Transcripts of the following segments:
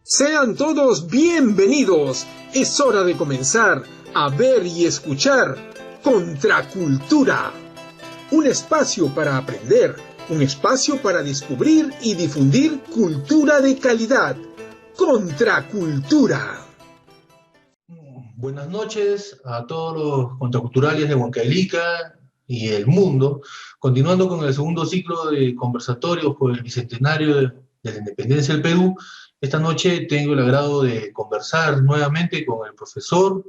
Sean todos bienvenidos. Es hora de comenzar a ver y escuchar Contracultura. Un espacio para aprender, un espacio para descubrir y difundir cultura de calidad. Contracultura. Buenas noches a todos los contraculturales de Huancavelica y el mundo. Continuando con el segundo ciclo de conversatorios por el bicentenario de la independencia del Perú, esta noche tengo el agrado de conversar nuevamente con el profesor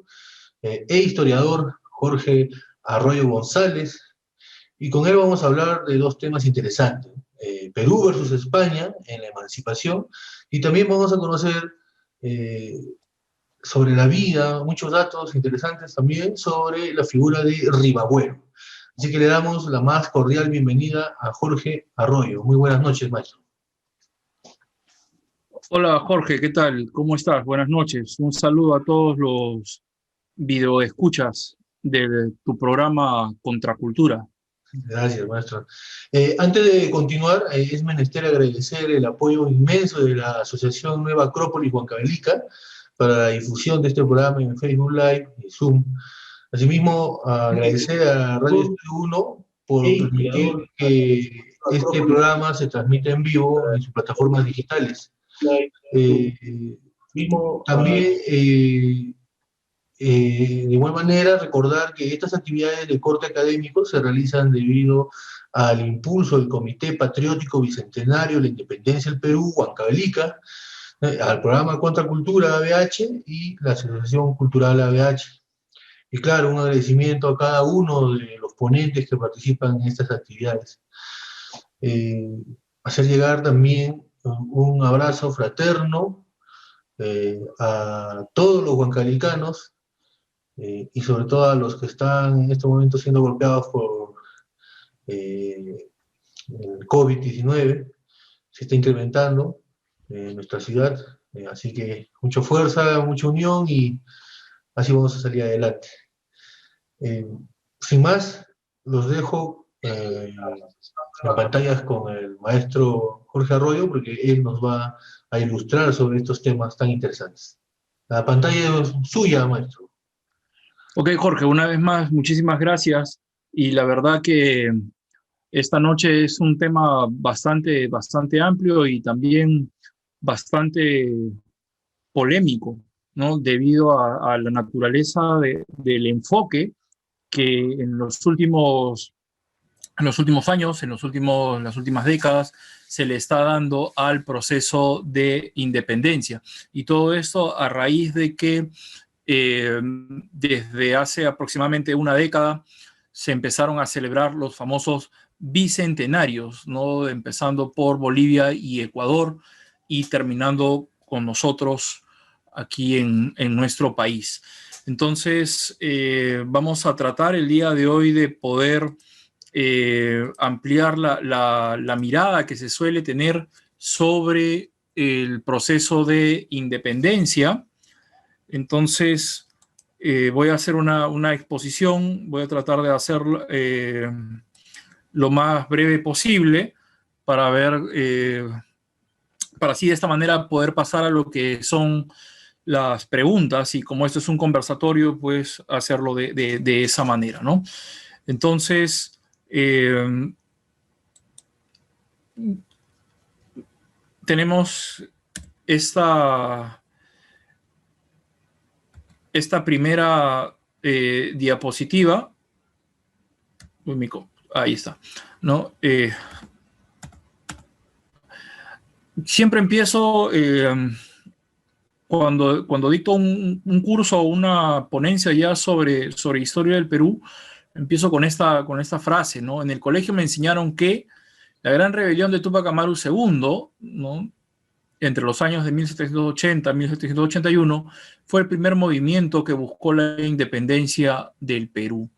e historiador Jorge Arroyo González, y con él vamos a hablar de dos temas interesantes: Perú versus España en la emancipación, y también vamos a conocer sobre la vida, muchos datos interesantes también sobre la figura de Ribagüero. Así que le damos la más cordial bienvenida a Jorge Arroyo. Muy buenas noches, maestro. Hola Jorge, ¿qué tal? ¿Cómo estás? Buenas noches. Un saludo a todos los videoescuchas de tu programa Contracultura. Gracias, maestro. Antes de continuar, es menester agradecer el apoyo inmenso de la Asociación Nueva Acrópolis Huancavelica para la difusión de este programa en Facebook Live y Zoom. Asimismo, agradecer a Radio Estudio 1 por permitir que este programa se transmita en vivo en sus plataformas digitales. También, de igual manera, recordar que estas actividades de corte académico se realizan debido al impulso del Comité Patriótico Bicentenario de la Independencia del Perú, Huancavelica, al programa Contracultura ABH y la Asociación Cultural ABH. Y claro, un agradecimiento a cada uno de los ponentes que participan en estas actividades. Hacer llegar también un abrazo fraterno a todos los huancavelicanos y sobre todo a los que están en este momento siendo golpeados por el COVID-19. Se está incrementando en nuestra ciudad, así que mucha fuerza, mucha unión, y así vamos a salir adelante. Sin más, los dejo en pantallas con el maestro Jorge Arroyo, porque él nos va a ilustrar sobre estos temas tan interesantes. La pantalla es suya, maestro. Ok, Jorge, una vez más, muchísimas gracias. Y la verdad que esta noche es un tema bastante amplio y también bastante polémico, ¿no? Debido a la naturaleza del enfoque que en los últimos años, las últimas décadas, se le está dando al proceso de independencia. Y todo esto a raíz de que desde hace aproximadamente una década se empezaron a celebrar los famosos bicentenarios, ¿no? Empezando por Bolivia y Ecuador y terminando con nosotros aquí en nuestro país. Entonces, vamos a tratar el día de hoy de poder ampliar la mirada que se suele tener sobre el proceso de independencia. Entonces, voy a hacer una exposición, voy a tratar de hacerlo lo más breve posible para ver, para así de esta manera poder pasar a lo que son las preguntas, y como esto es un conversatorio, pues hacerlo de esa manera, ¿no? Entonces, tenemos esta primera diapositiva. Ahí está, ¿no? Siempre empiezo cuando dicto un curso o una ponencia ya sobre historia del Perú, empiezo con esta frase, ¿no? En el colegio me enseñaron que la gran rebelión de Túpac Amaru II, ¿no?, entre los años de 1780 y 1781, fue el primer movimiento que buscó la independencia del Perú,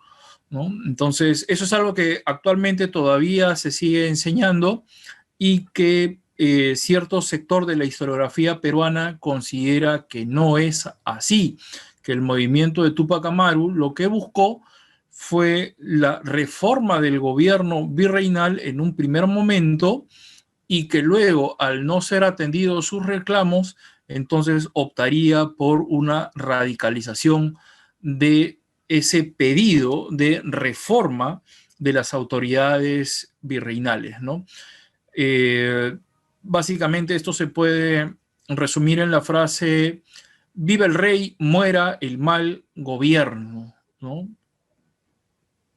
¿no? Entonces, eso es algo que actualmente todavía se sigue enseñando y que cierto sector de la historiografía peruana considera que no es así, que el movimiento de Túpac Amaru lo que buscó fue la reforma del gobierno virreinal en un primer momento, y que luego, al no ser atendidos sus reclamos, entonces optaría por una radicalización de ese pedido de reforma de las autoridades virreinales, ¿no? Básicamente esto se puede resumir en la frase: viva el rey, muera el mal gobierno, ¿no?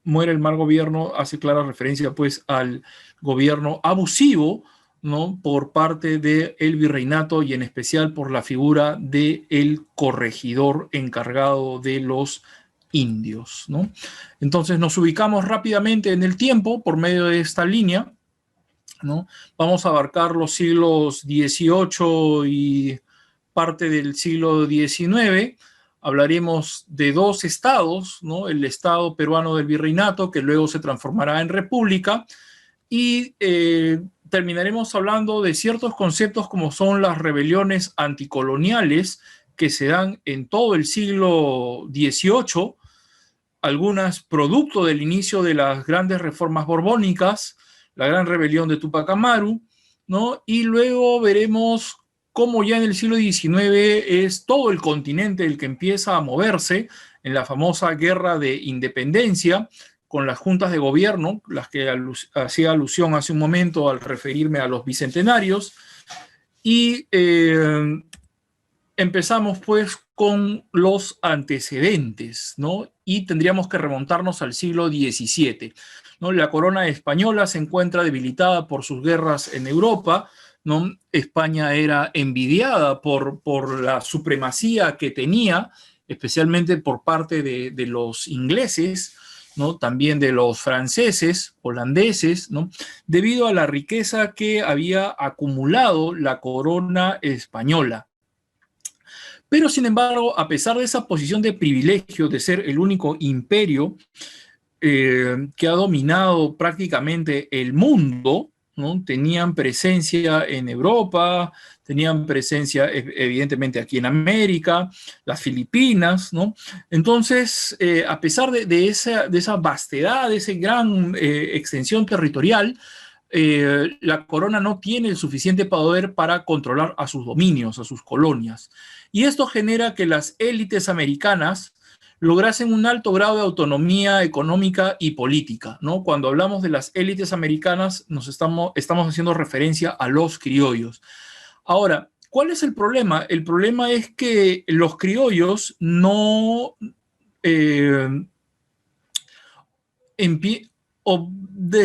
Muera el mal gobierno hace clara referencia pues al gobierno abusivo, ¿no?, por parte del virreinato, y en especial por la figura del corregidor encargado de los indios, ¿no? Entonces nos ubicamos rápidamente en el tiempo por medio de esta línea, ¿no? Vamos a abarcar los siglos XVIII y parte del siglo XIX. Hablaremos de dos estados, ¿no? El estado peruano del virreinato, que luego se transformará en república, y terminaremos hablando de ciertos conceptos como son las rebeliones anticoloniales que se dan en todo el siglo XVIII, algunas producto del inicio de las grandes reformas borbónicas, la gran rebelión de Túpac Amaru, ¿no? Y luego veremos cómo ya en el siglo XIX es todo el continente el que empieza a moverse en la famosa guerra de independencia, con las juntas de gobierno, las que hacía alusión hace un momento al referirme a los bicentenarios, y empezamos pues con los antecedentes, ¿no? Y tendríamos que remontarnos al siglo XVII, ¿no? La corona española se encuentra debilitada por sus guerras en Europa, ¿no? España era envidiada por la supremacía que tenía, especialmente por parte de los ingleses, ¿no? También de los franceses, holandeses, ¿no? Debido a la riqueza que había acumulado la corona española. Pero, sin embargo, a pesar de esa posición de privilegio de ser el único imperio que ha dominado prácticamente el mundo, ¿no? Tenían presencia en Europa, tenían presencia evidentemente aquí en América, las Filipinas, ¿no? Entonces, a pesar de esa vastedad, de esa gran extensión territorial, la corona no tiene el suficiente poder para controlar a sus dominios, a sus colonias. Y esto genera que las élites americanas lograsen un alto grado de autonomía económica y política, ¿no? Cuando hablamos de las élites americanas, estamos haciendo referencia a los criollos. Ahora, ¿cuál es el problema? El problema es que los criollos no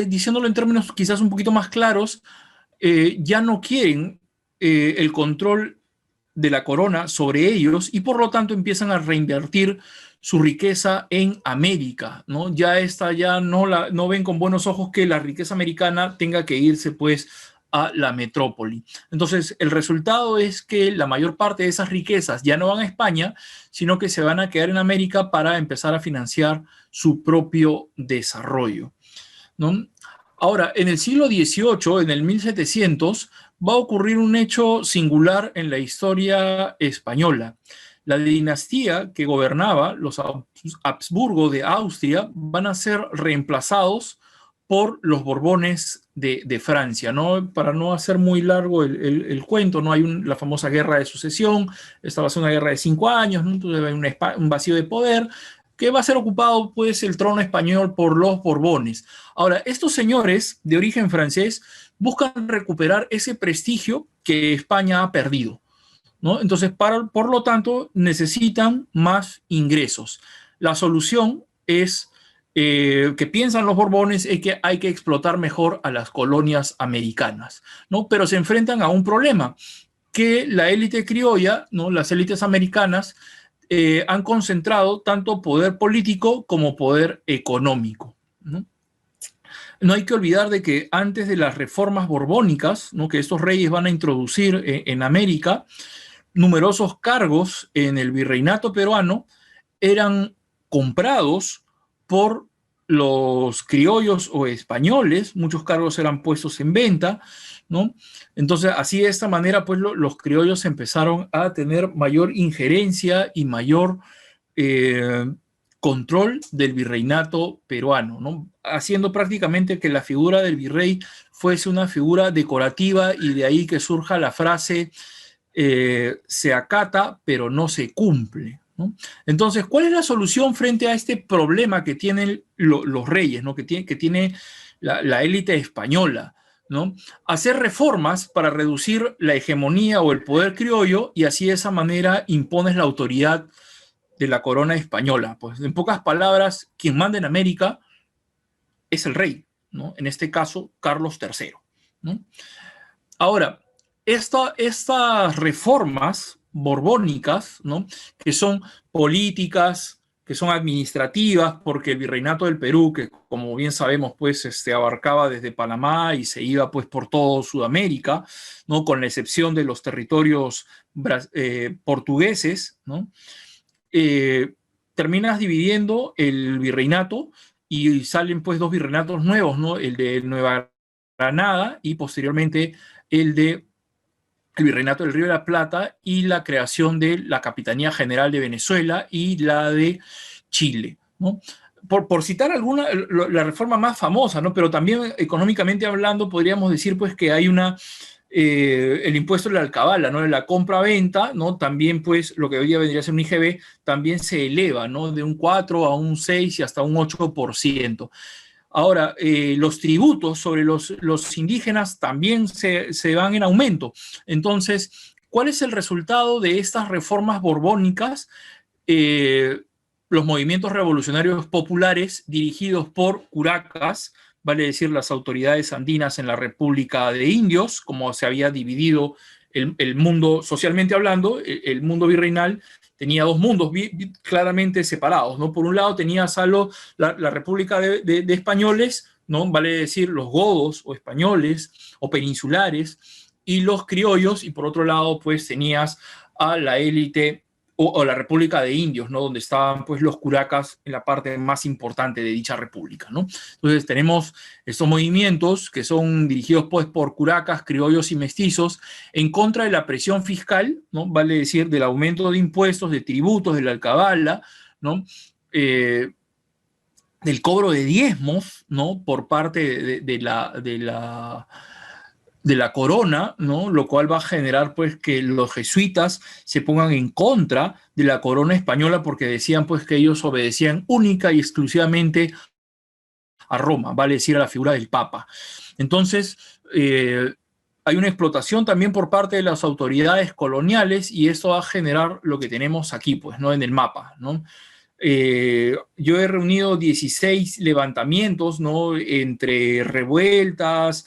diciéndolo en términos quizás un poquito más claros, ya no quieren el control de la corona sobre ellos, y por lo tanto empiezan a reinvertir su riqueza en América, ¿no? Ya no ven con buenos ojos que la riqueza americana tenga que irse pues a la metrópoli. Entonces, el resultado es que la mayor parte de esas riquezas ya no van a España, sino que se van a quedar en América para empezar a financiar su propio desarrollo, ¿no? Ahora, en el siglo XVIII, en el 1700, va a ocurrir un hecho singular en la historia española. La dinastía que gobernaba, los Habsburgo de Austria, van a ser reemplazados por los Borbones de Francia, ¿no? Para no hacer muy largo el cuento, ¿no? Hay la famosa guerra de sucesión, esta va a ser una guerra de 5 años, ¿no? Entonces hay un vacío de poder que va a ser ocupado, pues, el trono español por los Borbones. Ahora, estos señores de origen francés buscan recuperar ese prestigio que España ha perdido, ¿no? Entonces, por lo tanto, necesitan más ingresos. La solución es que piensan los Borbones es que hay que explotar mejor a las colonias americanas, ¿no? Pero se enfrentan a un problema, que la élite criolla, ¿no? Las élites americanas han concentrado tanto poder político como poder económico, ¿no? No hay que olvidar de que antes de las reformas borbónicas, ¿no?, que estos reyes van a introducir en América, numerosos cargos en el virreinato peruano eran comprados por los criollos o españoles, muchos cargos eran puestos en venta, ¿no? Entonces, así de esta manera, pues los criollos empezaron a tener mayor injerencia y mayor control del virreinato peruano, ¿no? Haciendo prácticamente que la figura del virrey fuese una figura decorativa, y de ahí que surja la frase: se acata, pero no se cumple, ¿no? Entonces, ¿cuál es la solución frente a este problema que tienen los reyes, ¿no? que tiene la élite española, ¿no? Hacer reformas para reducir la hegemonía o el poder criollo, y así de esa manera impones la autoridad de la corona española. Pues en pocas palabras, quien manda en América es el rey, ¿no? En este caso, Carlos III, ¿no? Ahora, estas reformas borbónicas, ¿no? Que son políticas, que son administrativas, porque el virreinato del Perú, que como bien sabemos, pues abarcaba desde Panamá y se iba pues por todo Sudamérica, ¿no? Con la excepción de los territorios portugueses, ¿no? Terminas dividiendo el virreinato y salen pues dos virreinatos nuevos, ¿no? El de Nueva Granada y posteriormente el Virreinato del Río de la Plata y la creación de la Capitanía General de Venezuela y la de Chile, ¿no? Por citar alguna, la reforma más famosa, ¿no? Pero también económicamente hablando podríamos decir pues que hay el impuesto de la alcabala, ¿no? De la compra-venta, ¿no? También pues lo que hoy día vendría a ser un IGB también se eleva, ¿no? De un 4 a un 6 y hasta un 8%. Ahora, los tributos sobre los indígenas también se van en aumento. Entonces, ¿cuál es el resultado de estas reformas borbónicas? Los movimientos revolucionarios populares dirigidos por curacas, vale decir las autoridades andinas en la República de Indios, como se había dividido el mundo, socialmente hablando, el mundo virreinal, tenía dos mundos claramente separados, ¿no? Por un lado tenías la República de Españoles, ¿no? Vale decir los godos o españoles o peninsulares y los criollos, y por otro lado pues tenías a la élite o la República de Indios, ¿no? Donde estaban pues los curacas en la parte más importante de dicha república, ¿no? Entonces tenemos estos movimientos que son dirigidos pues por curacas, criollos y mestizos en contra de la presión fiscal, ¿no? Vale decir del aumento de impuestos, de tributos, de la alcabala, ¿no? Del cobro de diezmos, ¿no? Por parte de la corona, ¿no? Lo cual va a generar pues que los jesuitas se pongan en contra de la corona española porque decían pues que ellos obedecían única y exclusivamente a Roma, vale decir a la figura del Papa. Entonces, hay una explotación también por parte de las autoridades coloniales y eso va a generar lo que tenemos aquí, pues, ¿no? En el mapa, ¿no? Yo he reunido 16 levantamientos, ¿no? Entre revueltas,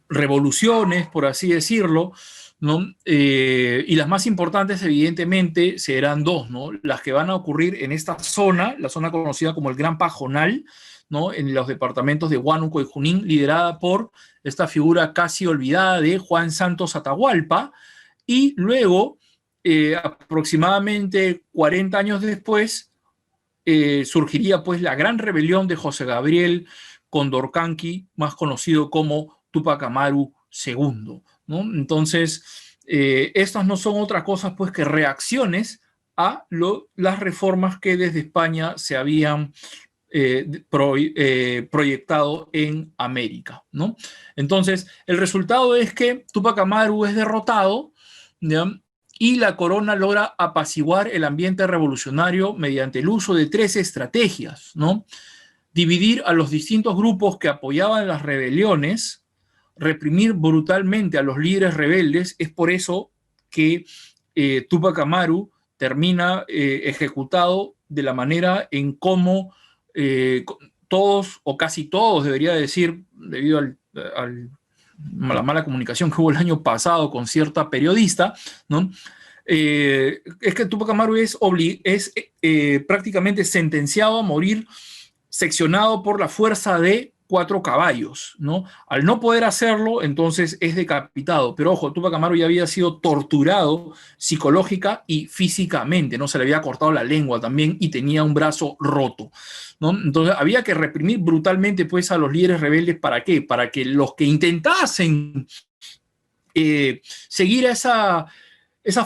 revoluciones, por así decirlo, ¿no? Y las más importantes, evidentemente, serán dos, ¿no? Las que van a ocurrir en esta zona, la zona conocida como el Gran Pajonal, ¿no? En los departamentos de Huánuco y Junín, liderada por esta figura casi olvidada de Juan Santos Atahualpa, y luego, aproximadamente 40 años después, surgiría pues la gran rebelión de José Gabriel Condorcanqui, más conocido como Túpac Amaru II, ¿no? Entonces, estas no son otra cosa pues que reacciones a las reformas que desde España se habían proyectado en América, ¿no? Entonces, el resultado es que Túpac Amaru es derrotado, ¿ya? Y la corona logra apaciguar el ambiente revolucionario mediante el uso de 3 estrategias, ¿no? Dividir a los distintos grupos que apoyaban las rebeliones, reprimir brutalmente a los líderes rebeldes. Es por eso que Túpac Amaru termina ejecutado de la manera en cómo todos, o casi todos, debería decir, debido a la mala comunicación que hubo el año pasado con cierta periodista, ¿no? Es que Túpac Amaru es prácticamente sentenciado a morir seccionado por la fuerza de 4 caballos, ¿no? Al no poder hacerlo, entonces es decapitado. Pero ojo, Túpac Amaru ya había sido torturado psicológica y físicamente, ¿no? Se le había cortado la lengua también y tenía un brazo roto, ¿no? Entonces había que reprimir brutalmente pues a los líderes rebeldes. ¿Para qué? Para que los que intentasen seguir esa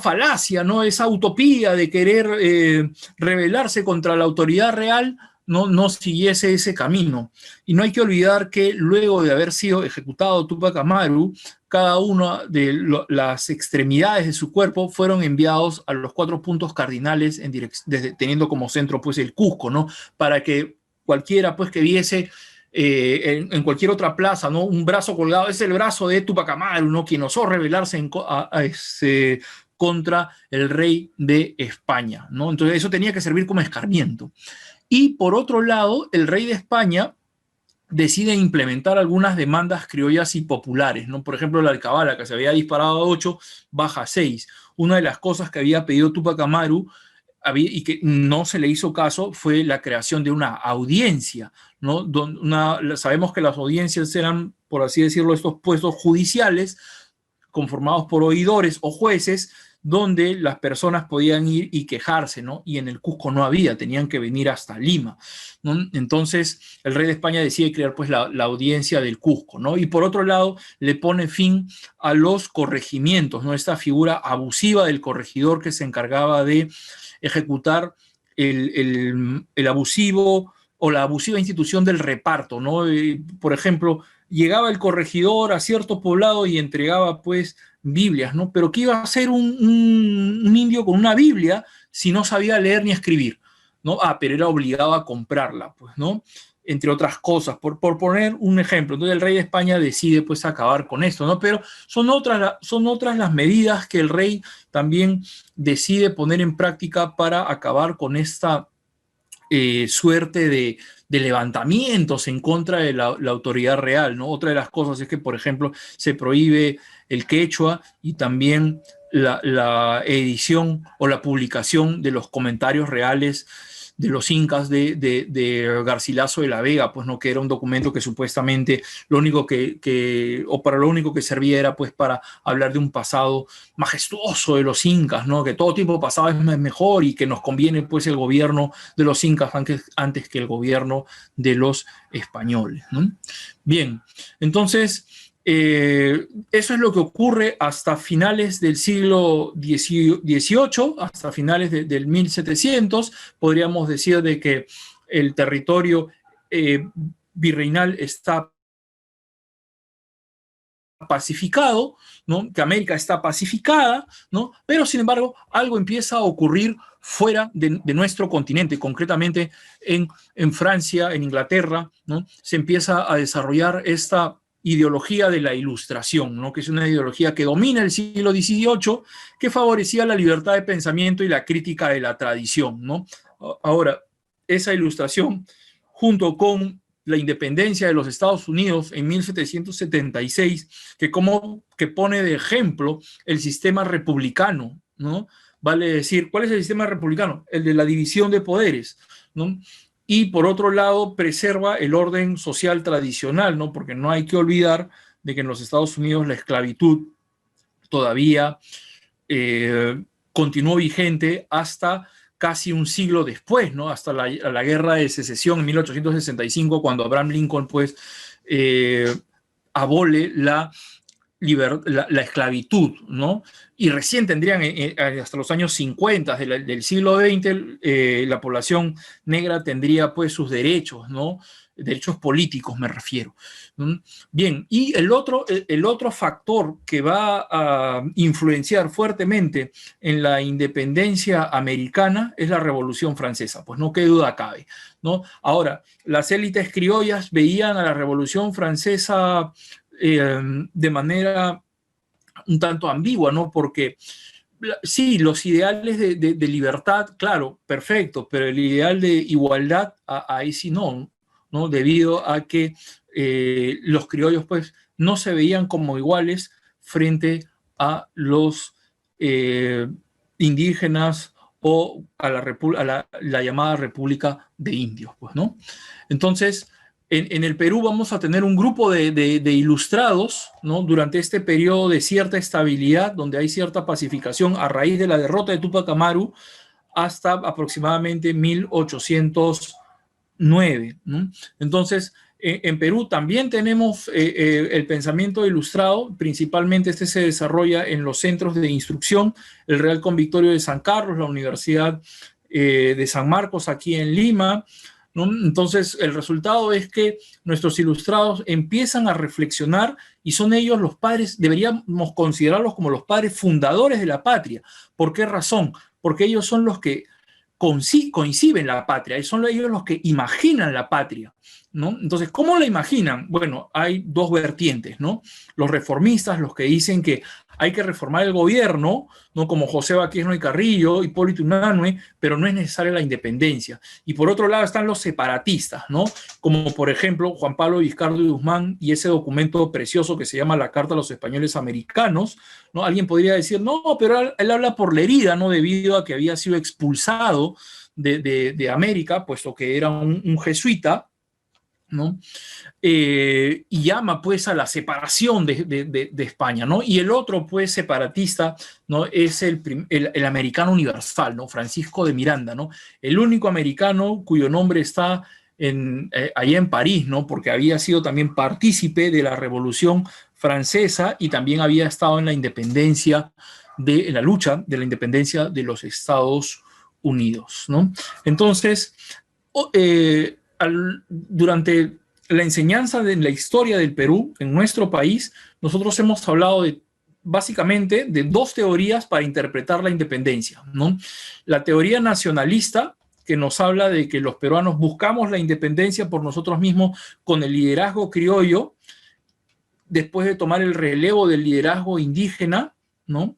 falacia, ¿no? Esa utopía de querer rebelarse contra la autoridad real, no siguiese ese camino. Y no hay que olvidar que luego de haber sido ejecutado Túpac Amaru, cada una de las extremidades de su cuerpo fueron enviados a los 4 puntos cardinales teniendo como centro pues el Cusco, ¿no? Para que cualquiera pues que viese en cualquier otra plaza, ¿no? Un brazo colgado, es el brazo de Túpac Amaru, ¿no? Quien osó rebelarse contra el rey de España, ¿no? Entonces eso tenía que servir como escarmiento. Y por otro lado, el rey de España decide implementar algunas demandas criollas y populares, ¿no? Por ejemplo, la alcabala, que se había disparado a 8, baja a 6. Una de las cosas que había pedido Túpac Amaru y que no se le hizo caso fue la creación de una audiencia, ¿no? Sabemos que las audiencias eran, por así decirlo, estos puestos judiciales conformados por oidores o jueces, donde las personas podían ir y quejarse, ¿no? Y en el Cusco no había, tenían que venir hasta Lima, ¿no? Entonces, el rey de España decide crear pues la audiencia del Cusco, ¿no? Y por otro lado, le pone fin a los corregimientos, ¿no? Esta figura abusiva del corregidor que se encargaba de ejecutar el abusivo o la abusiva institución del reparto, ¿no? Por ejemplo, llegaba el corregidor a cierto poblado y entregaba pues Biblias, ¿no? Pero ¿qué iba a hacer un indio con una Biblia si no sabía leer ni escribir, ¿no? Pero era obligado a comprarla, pues, ¿no? Entre otras cosas, por poner un ejemplo. Entonces el rey de España decide pues acabar con esto, ¿no? Pero son otras las medidas que el rey también decide poner en práctica para acabar con esta suerte de levantamientos en contra de la autoridad real, ¿no? Otra de las cosas es que, por ejemplo, se prohíbe el quechua y también la edición o la publicación de los comentarios reales de los incas de Garcilaso de la Vega, pues no, que era un documento que supuestamente lo único para lo único que servía era pues para hablar de un pasado majestuoso de los incas, ¿no? Que todo tipo pasado es mejor y que nos conviene pues el gobierno de los incas antes que el gobierno de los españoles, ¿no? Bien, entonces eso es lo que ocurre hasta finales del siglo XVIII, hasta finales del 1700. Podríamos decir de que el territorio virreinal está pacificado, ¿no? Que América está pacificada, ¿no? Pero sin embargo algo empieza a ocurrir fuera de nuestro continente, concretamente en Francia, en Inglaterra, ¿no? Se empieza a desarrollar esta ideología de la Ilustración, ¿no? Que es una ideología que domina el siglo XVIII, que favorecía la libertad de pensamiento y la crítica de la tradición, ¿no? Ahora, esa Ilustración, junto con la independencia de los Estados Unidos en 1776, que pone de ejemplo el sistema republicano, ¿no? Vale decir, ¿cuál es el sistema republicano? El de la división de poderes, ¿no? Y por otro lado preserva el orden social tradicional, ¿no? Porque no hay que olvidar de que en los Estados Unidos la esclavitud todavía continuó vigente hasta casi un siglo después, ¿no? Hasta la Guerra de Secesión en 1865, cuando Abraham Lincoln pues abole la esclavitud, ¿no? Y recién tendrían hasta los años 50 del siglo XX la población negra tendría pues sus derechos, ¿no? Derechos políticos me refiero. Bien, y el otro factor que va a influenciar fuertemente en la independencia americana es la Revolución Francesa, pues no qué duda cabe, ¿no? Ahora, las élites criollas veían a la Revolución Francesa de manera un tanto ambigua, ¿no? Porque sí, los ideales de libertad, claro, perfecto, pero el ideal de igualdad, ahí sí no, debido a que los criollos pues no se veían como iguales frente a los indígenas o a la llamada República de Indios, pues, ¿no? Entonces, en el Perú vamos a tener un grupo de ilustrados, ¿no? Durante este periodo de cierta estabilidad, donde hay cierta pacificación a raíz de la derrota de Túpac Amaru hasta aproximadamente 1809, ¿no? Entonces, en Perú también tenemos el pensamiento ilustrado, principalmente este se desarrolla en los centros de instrucción, el Real Convictorio de San Carlos, la Universidad de San Marcos aquí en Lima, ¿no? Entonces, el resultado es que nuestros ilustrados empiezan a reflexionar y son ellos los padres, deberíamos considerarlos como los padres fundadores de la patria. ¿Por qué razón? Porque ellos son los que conciben la patria, son ellos los que imaginan la patria, ¿no? Entonces, ¿cómo la imaginan? Bueno, hay dos vertientes, ¿no? Los reformistas, los que dicen que hay que reformar el gobierno, ¿no? Como José Baquisno y Carrillo, Hipólito Unanue, pero no es necesaria la independencia. Y por otro lado están los separatistas, ¿no? Como por ejemplo Juan Pablo Vizcardo y Guzmán y ese documento precioso que se llama la Carta a los Españoles Americanos, ¿no? Alguien podría decir, no, pero él habla por la herida, ¿no? Debido a que había sido expulsado de América, puesto que era un jesuita, ¿no? Y llama pues a la separación de España, ¿no? Y el otro pues separatista, ¿no? Es el americano universal, ¿no? Francisco de Miranda, ¿no? El único americano cuyo nombre está allá en París, ¿no? Porque había sido también partícipe de la Revolución Francesa y también había estado en la independencia, en la lucha de la independencia de los Estados Unidos, ¿no? Entonces, durante la enseñanza de la historia del Perú en nuestro país, nosotros hemos hablado básicamente de dos teorías para interpretar la independencia, ¿no? La teoría nacionalista, que nos habla de que los peruanos buscamos la independencia por nosotros mismos con el liderazgo criollo, después de tomar el relevo del liderazgo indígena, ¿no?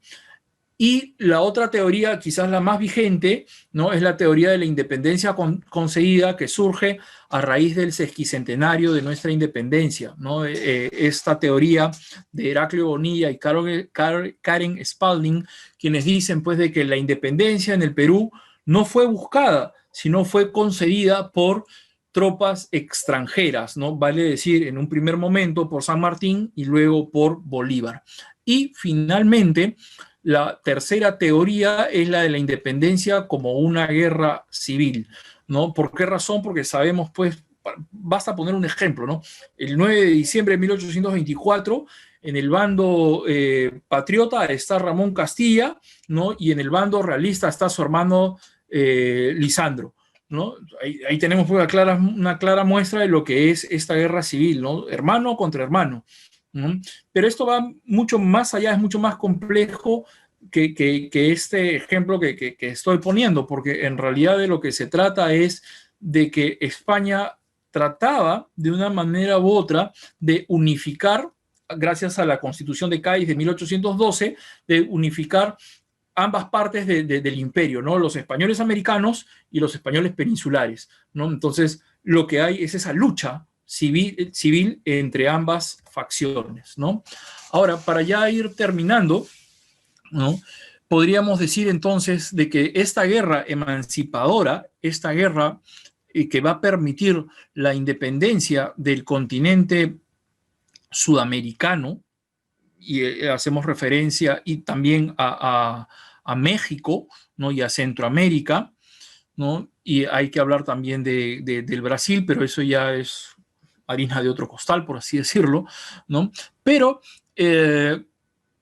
Y la otra teoría, quizás la más vigente, ¿no? Es la teoría de la independencia concedida que surge a raíz del sesquicentenario de nuestra independencia, ¿no? Esta teoría de Heraclio Bonilla y Karen Spalding, quienes dicen pues de que la independencia en el Perú no fue buscada, sino fue concedida por tropas extranjeras, ¿no? Vale decir, en un primer momento por San Martín y luego por Bolívar. Y finalmente, la tercera teoría es la de la independencia como una guerra civil, ¿no? ¿Por qué razón? Porque sabemos, pues, basta poner un ejemplo, ¿no? El 9 de diciembre de 1824, en el bando patriota está Ramón Castilla, ¿no? Y en el bando realista está su hermano Lisandro, ¿no? Ahí tenemos pues, una clara muestra de lo que es esta guerra civil, ¿no? Hermano contra hermano. ¿No? Pero esto va mucho más allá, es mucho más complejo que este ejemplo que estoy poniendo, porque en realidad de lo que se trata es de que España trataba de una manera u otra de unificar, gracias a la Constitución de Cádiz de 1812, de unificar ambas partes del imperio, ¿no? Los españoles americanos y los españoles peninsulares, ¿no? Entonces, lo que hay es esa lucha civil entre ambas facciones, ¿no? Ahora, para ya ir terminando, ¿no? Podríamos decir entonces de que esta guerra emancipadora, esta guerra que va a permitir la independencia del continente sudamericano, y hacemos referencia y también a México, ¿no? Y a Centroamérica, ¿no? Y hay que hablar también del Brasil, pero eso ya es harina de otro costal, por así decirlo, ¿no? Pero,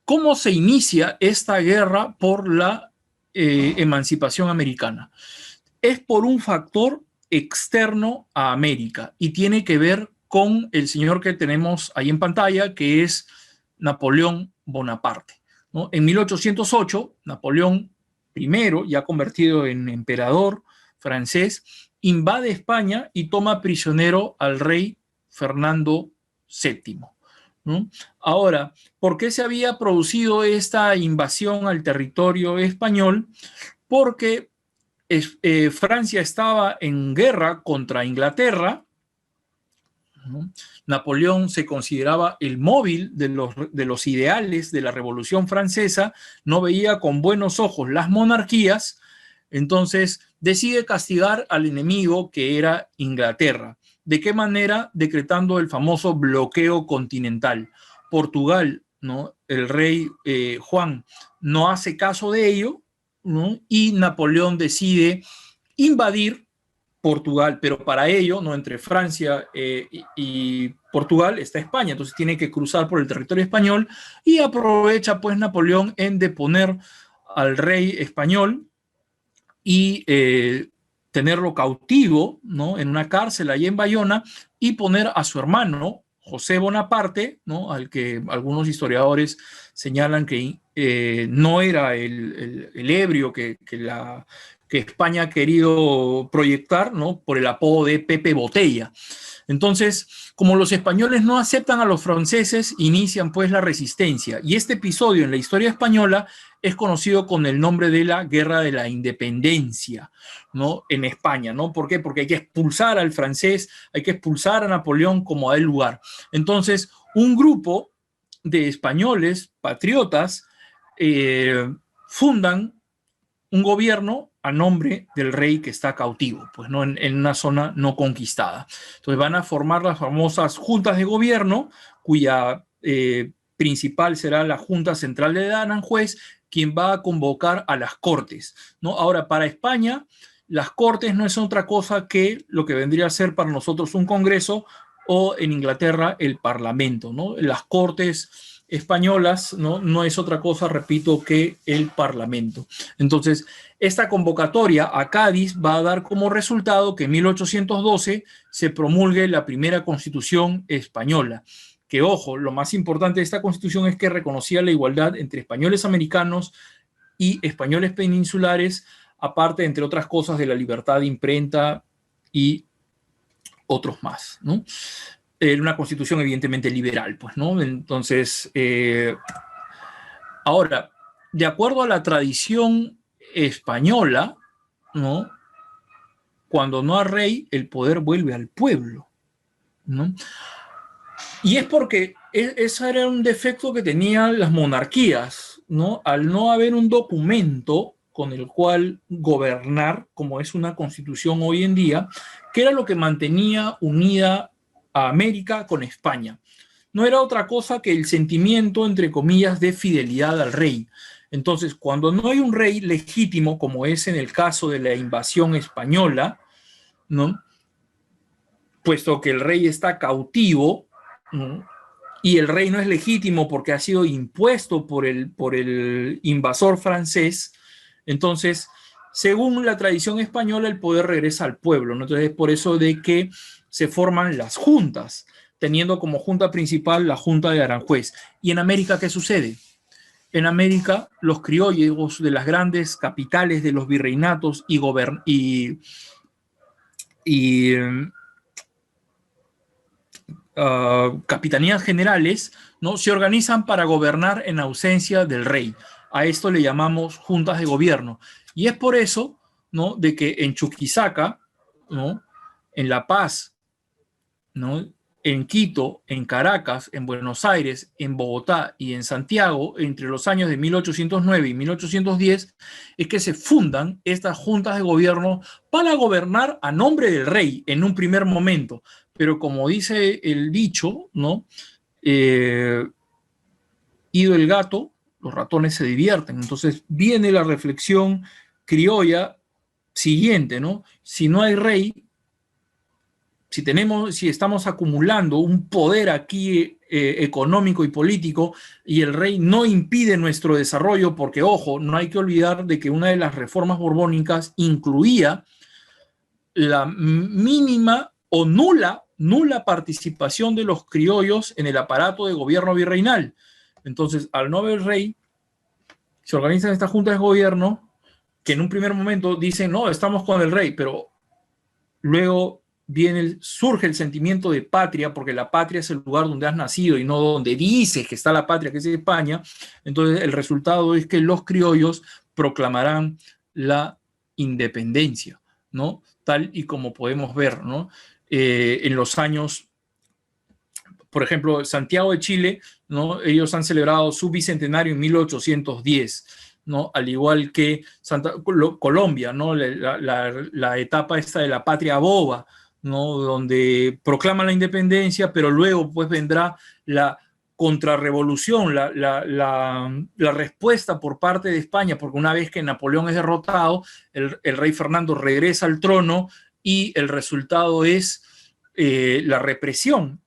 ¿cómo se inicia esta guerra por la emancipación americana? Es por un factor externo a América y tiene que ver con el señor que tenemos ahí en pantalla, que es Napoleón Bonaparte, ¿no? En 1808, Napoleón I, ya convertido en emperador francés, invade España y toma prisionero al rey Fernando VII, ¿no? Ahora, ¿por qué se había producido esta invasión al territorio español? Porque Francia estaba en guerra contra Inglaterra, ¿no? Napoleón se consideraba el móvil de los ideales de la Revolución Francesa, no veía con buenos ojos las monarquías, entonces decide castigar al enemigo que era Inglaterra. ¿De qué manera? Decretando el famoso bloqueo continental. Portugal, ¿no? El rey Juan no hace caso de ello, ¿no? Y Napoleón decide invadir Portugal, pero para ello, ¿no? Entre Francia y Portugal está España, entonces tiene que cruzar por el territorio español y aprovecha pues Napoleón en deponer al rey español y tenerlo cautivo, ¿no?, en una cárcel allí en Bayona, y poner a su hermano, José Bonaparte, ¿no?, al que algunos historiadores señalan que no era el ebrio que España ha querido proyectar, ¿no?, por el apodo de Pepe Botella. Entonces, como los españoles no aceptan a los franceses, inician pues la resistencia. Y este episodio en la historia española es conocido con el nombre de la Guerra de la Independencia, ¿no?, en España, ¿no? ¿Por qué? Porque hay que expulsar al francés, hay que expulsar a Napoleón como a el lugar. Entonces, un grupo de españoles patriotas fundan un gobierno a nombre del rey que está cautivo, pues no en una zona no conquistada. Entonces van a formar las famosas juntas de gobierno, cuya principal será la Junta Central de Aranjuez, quien va a convocar a las Cortes, ¿no? Ahora, para España, las Cortes no es otra cosa que lo que vendría a ser para nosotros un Congreso, o en Inglaterra el Parlamento, ¿no? Las Cortes españolas no es otra cosa, repito, que el Parlamento. Entonces, esta convocatoria a Cádiz va a dar como resultado que en 1812 se promulgue la primera Constitución española. Que, ojo, lo más importante de esta Constitución es que reconocía la igualdad entre españoles americanos y españoles peninsulares, aparte, entre otras cosas, de la libertad de imprenta y otros más, ¿no? Una constitución evidentemente liberal, pues, ¿no? Entonces, ahora, de acuerdo a la tradición española, ¿no?, cuando no hay rey, el poder vuelve al pueblo, ¿no? Y es porque ese era un defecto que tenían las monarquías, ¿no? Al no haber un documento con el cual gobernar, como es una constitución hoy en día, que era lo que mantenía unida a América con España. No era otra cosa que el sentimiento, entre comillas, de fidelidad al rey. Entonces, cuando no hay un rey legítimo, como es en el caso de la invasión española, ¿no?, puesto que el rey está cautivo, ¿no?, y el rey no es legítimo porque ha sido impuesto por el invasor francés, entonces, según la tradición española, el poder regresa al pueblo, ¿no? Entonces, es por eso de que se forman las juntas, teniendo como junta principal la Junta de Aranjuez. ¿Y en América qué sucede? En América, los criollos de las grandes capitales de los virreinatos capitanías generales, ¿no?, se organizan para gobernar en ausencia del rey. A esto le llamamos juntas de gobierno. Y es por eso, ¿no?, de que en Chuquisaca, ¿no?, en La Paz, ¿no?, en Quito, en Caracas, en Buenos Aires, en Bogotá y en Santiago, entre los años de 1809 y 1810, es que se fundan estas juntas de gobierno para gobernar a nombre del rey en un primer momento. Pero como dice el dicho, ¿no?, ido el gato, los ratones se divierten. Entonces viene la reflexión criolla siguiente, ¿no? Si no hay rey, si estamos acumulando un poder aquí económico y político, y el rey no impide nuestro desarrollo, porque, ojo, no hay que olvidar de que una de las reformas borbónicas incluía la mínima o nula participación de los criollos en el aparato de gobierno virreinal. Entonces, al no haber rey, se organizan estas juntas de gobierno que en un primer momento dicen, no, estamos con el rey, pero luego surge el sentimiento de patria, porque la patria es el lugar donde has nacido y no donde dices que está la patria, que es España. Entonces, el resultado es que los criollos proclamarán la independencia, ¿no? Tal y como podemos ver, ¿no? En los años, por ejemplo, Santiago de Chile, ¿no?, ellos han celebrado su bicentenario en 1810, ¿no?, al igual que Colombia, ¿no?, la etapa esta de la patria boba, ¿no?, donde proclaman la independencia, pero luego pues vendrá la contrarrevolución, la respuesta por parte de España, porque una vez que Napoleón es derrotado, el rey Fernando regresa al trono y el resultado es la represión,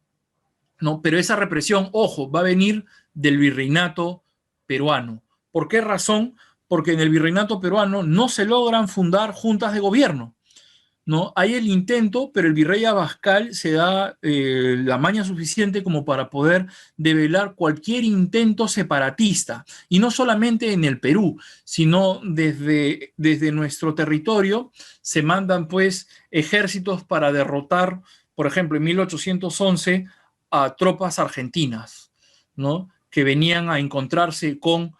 ¿no? Pero esa represión, ojo, va a venir del virreinato peruano. ¿Por qué razón? Porque en el virreinato peruano no se logran fundar juntas de gobierno. ¿no? Hay el intento, pero el virrey Abascal se da la maña suficiente como para poder develar cualquier intento separatista, y no solamente en el Perú, sino desde nuestro territorio se mandan pues ejércitos para derrotar, por ejemplo, en 1811 a tropas argentinas, ¿no? Que venían a encontrarse con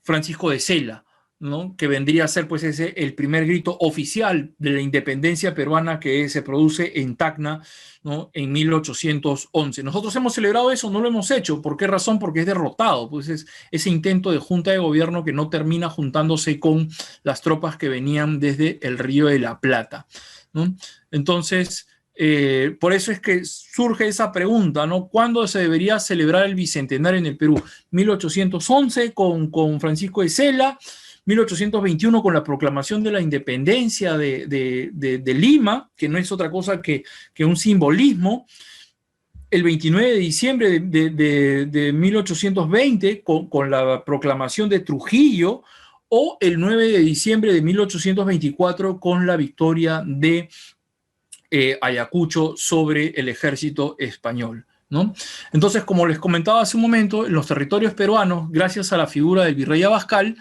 Francisco de Sela, ¿no? Que vendría a ser pues el primer grito oficial de la independencia peruana que se produce en Tacna, ¿no? En 1811. Nosotros hemos celebrado eso, no lo hemos hecho. ¿Por qué razón? Porque es derrotado. Pues es ese intento de junta de gobierno que no termina juntándose con las tropas que venían desde el Río de la Plata, ¿no? Entonces, por eso es que surge esa pregunta, ¿no? ¿Cuándo se debería celebrar el bicentenario en el Perú? 1811 con Francisco de Sela, 1821 con la proclamación de la independencia de Lima, que no es otra cosa que un simbolismo, el 29 de diciembre de 1820 con la proclamación de Trujillo, o el 9 de diciembre de 1824 con la victoria de Ayacucho sobre el ejército español, ¿no? Entonces, como les comentaba hace un momento, en los territorios peruanos, gracias a la figura del virrey Abascal,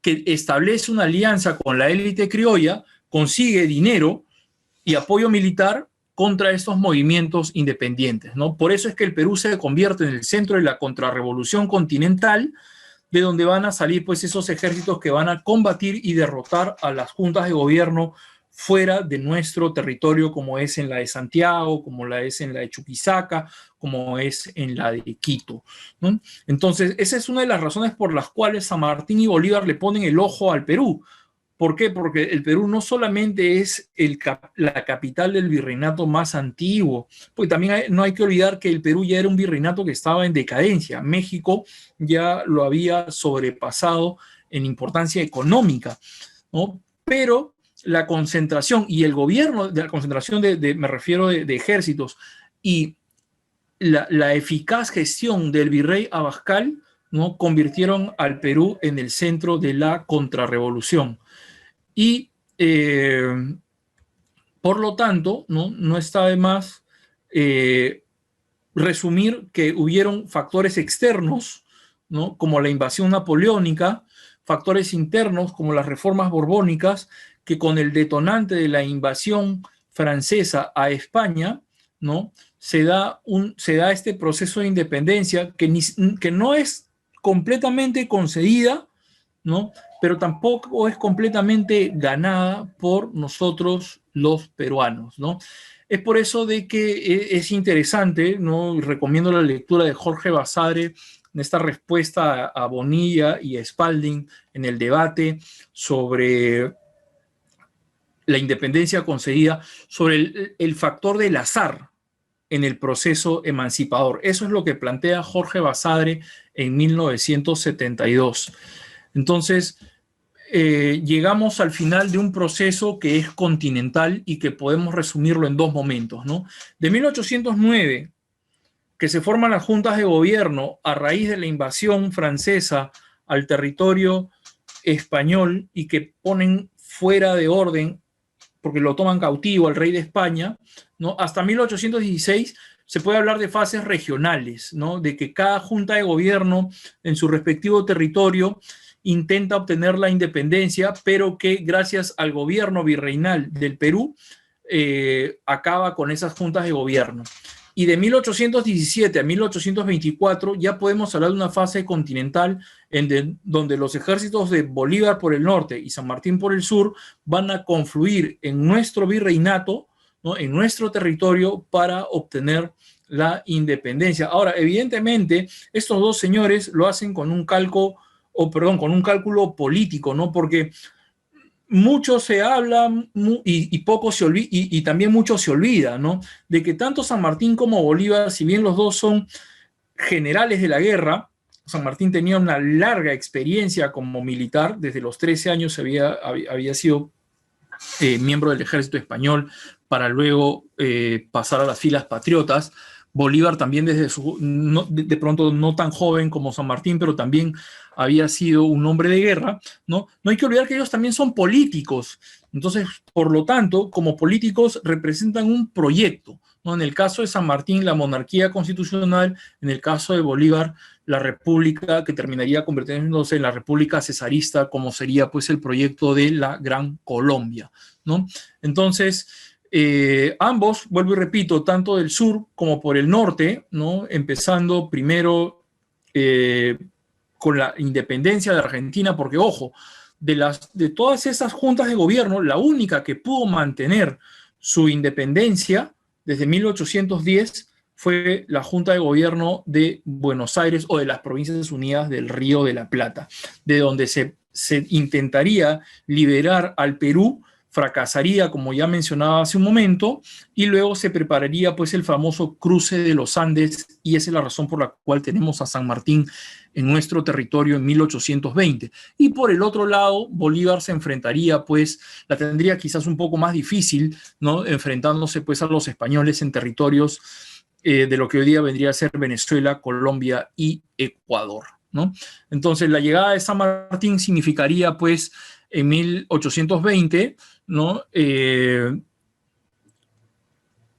que establece una alianza con la élite criolla, consigue dinero y apoyo militar contra estos movimientos independientes, ¿no? Por eso es que el Perú se convierte en el centro de la contrarrevolución continental, de donde van a salir pues esos ejércitos que van a combatir y derrotar a las juntas de gobierno fuera de nuestro territorio, como es en la de Santiago, como la es en la de Chuquisaca, como es en la de Quito, ¿no? Entonces, esa es una de las razones por las cuales San Martín y Bolívar le ponen el ojo al Perú. ¿Por qué? Porque el Perú no solamente es la capital del virreinato más antiguo, porque también no hay que olvidar que el Perú ya era un virreinato que estaba en decadencia. México ya lo había sobrepasado en importancia económica, ¿no? Pero la concentración y el gobierno de la concentración me refiero de ejércitos, y la eficaz gestión del virrey Abascal, ¿no? Convirtieron al Perú en el centro de la contrarrevolución. Y por lo tanto, no está de más resumir que hubieron factores externos, ¿no? Como la invasión napoleónica, factores internos como las reformas borbónicas, que con el detonante de la invasión francesa a España, ¿no? se da este proceso de independencia que no es completamente concedida, ¿no? Pero tampoco es completamente ganada por nosotros los peruanos, ¿no? Es por eso de que es interesante, ¿no? Y recomiendo la lectura de Jorge Basadre en esta respuesta a Bonilla y a Spalding en el debate sobre la independencia concedida, sobre el factor del azar en el proceso emancipador. Eso es lo que plantea Jorge Basadre en 1972. Entonces, llegamos al final de un proceso que es continental y que podemos resumirlo en dos momentos, ¿no? De 1809, que se forman las juntas de gobierno a raíz de la invasión francesa al territorio español y que ponen fuera de orden, porque lo toman cautivo al rey de España, ¿no? Hasta 1816 se puede hablar de fases regionales, ¿no? De que cada junta de gobierno en su respectivo territorio intenta obtener la independencia, pero que gracias al gobierno virreinal del Perú acaba con esas juntas de gobierno. Y de 1817 a 1824 ya podemos hablar de una fase continental donde los ejércitos de Bolívar por el norte y San Martín por el sur van a confluir en nuestro virreinato, ¿no? En nuestro territorio para obtener la independencia. Ahora, evidentemente, estos dos señores lo hacen con un cálculo político, ¿no? Porque mucho se habla y poco se olvida, y también mucho se olvida, ¿no? De que tanto San Martín como Bolívar, si bien los dos son generales de la guerra, San Martín tenía una larga experiencia como militar, desde los 13 años había sido miembro del ejército español para luego pasar a las filas patriotas. Bolívar también desde su, no, de pronto no tan joven como San Martín, pero también había sido un hombre de guerra, ¿no? No hay que olvidar que ellos también son políticos. Entonces, por lo tanto, como políticos representan un proyecto, ¿no? En el caso de San Martín, la monarquía constitucional; en el caso de Bolívar, la república, que terminaría convirtiéndose en la república cesarista, como sería pues el proyecto de la Gran Colombia, ¿no? Entonces, ambos, vuelvo y repito, tanto del sur como por el norte, ¿no? Empezando primero con la independencia de Argentina, porque ojo, de todas esas juntas de gobierno, la única que pudo mantener su independencia desde 1810 fue la Junta de Gobierno de Buenos Aires, o de las Provincias Unidas del Río de la Plata, de donde se intentaría liberar al Perú. Fracasaría, como ya mencionaba hace un momento, y luego se prepararía pues el famoso cruce de los Andes, y esa es la razón por la cual tenemos a San Martín en nuestro territorio en 1820. Y por el otro lado, Bolívar se enfrentaría, pues, la tendría quizás un poco más difícil, ¿no? Enfrentándose pues a los españoles en territorios de lo que hoy día vendría a ser Venezuela, Colombia y Ecuador, ¿no? Entonces, la llegada de San Martín significaría pues en 1820, ¿no?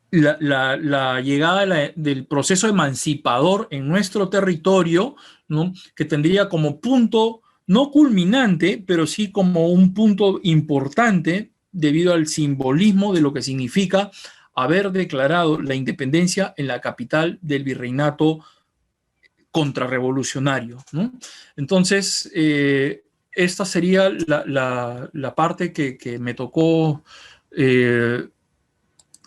La llegada del proceso emancipador en nuestro territorio, ¿no? Que tendría como punto, no culminante, pero sí como un punto importante debido al simbolismo de lo que significa haber declarado la independencia en la capital del virreinato contrarrevolucionario, ¿no? Entonces, esta sería la parte que me tocó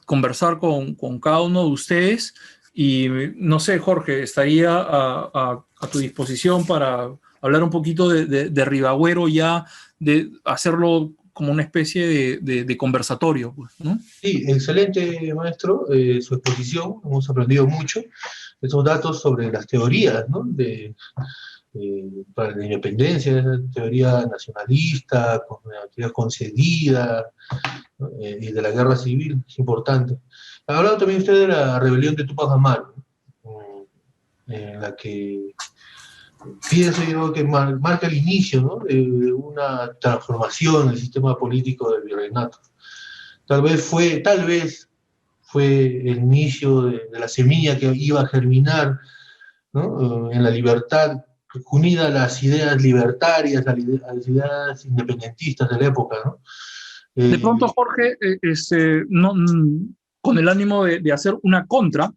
conversar con cada uno de ustedes, y no sé, Jorge, estaría a tu disposición para hablar un poquito de Ribagüero, ya de hacerlo como una especie de conversatorio, pues, ¿no? Sí, excelente, maestro, su exposición. Hemos aprendido mucho esos datos sobre las teorías, ¿no? Para la independencia, esa teoría nacionalista, la teoría concedida, ¿no? Y de la guerra civil, es importante. Ha hablado también usted de la rebelión de Túpac Amaru, en la que pienso yo que marca el inicio, ¿no? De una transformación del sistema político del virreinato. Tal vez fue el inicio de la semilla que iba a germinar, ¿no? En la libertad, unida a las ideas libertarias, a las ideas independentistas de la época, ¿no? De pronto, Jorge, no, con el ánimo de hacer una contra,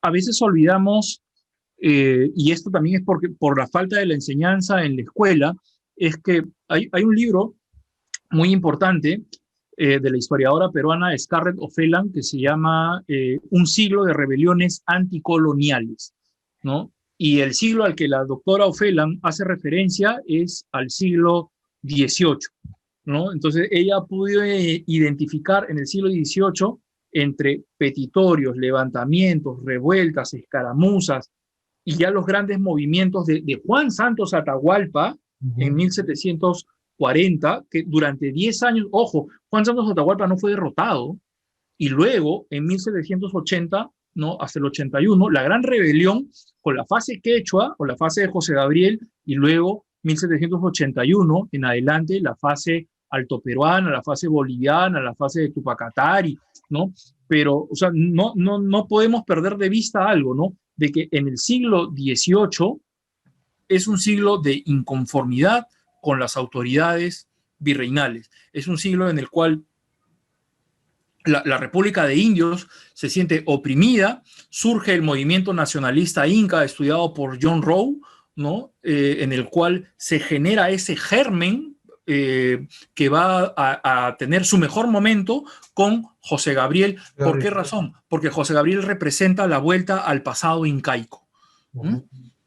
a veces olvidamos, y esto también es por la falta de la enseñanza en la escuela, es que hay un libro muy importante de la historiadora peruana Scarlett O'Phelan, que se llama Un siglo de rebeliones anticoloniales, ¿no? Y el siglo al que la doctora O'Phelan hace referencia es al siglo XVIII, ¿no? Entonces ella ha podido identificar en el siglo XVIII, entre petitorios, levantamientos, revueltas, escaramuzas, y ya los grandes movimientos de Juan Santos Atahualpa en 1740, que durante 10 años, ojo, Juan Santos Atahualpa no fue derrotado, y luego en 1780, ¿no? Hasta el 81, la gran rebelión con la fase quechua o la fase de José Gabriel, y luego 1781 en adelante la fase altoperuana, la fase boliviana, la fase de Tupac Katari, ¿no? Pero, o sea, no podemos perder de vista algo, ¿no? De que en el siglo XVIII es un siglo de inconformidad con las autoridades virreinales. Es un siglo en el cual la República de Indios se siente oprimida, surge el movimiento nacionalista inca estudiado por John Rowe, ¿no? En el cual se genera ese germen que va a tener su mejor momento con José Gabriel. ¿Por qué razón? Porque José Gabriel representa la vuelta al pasado incaico.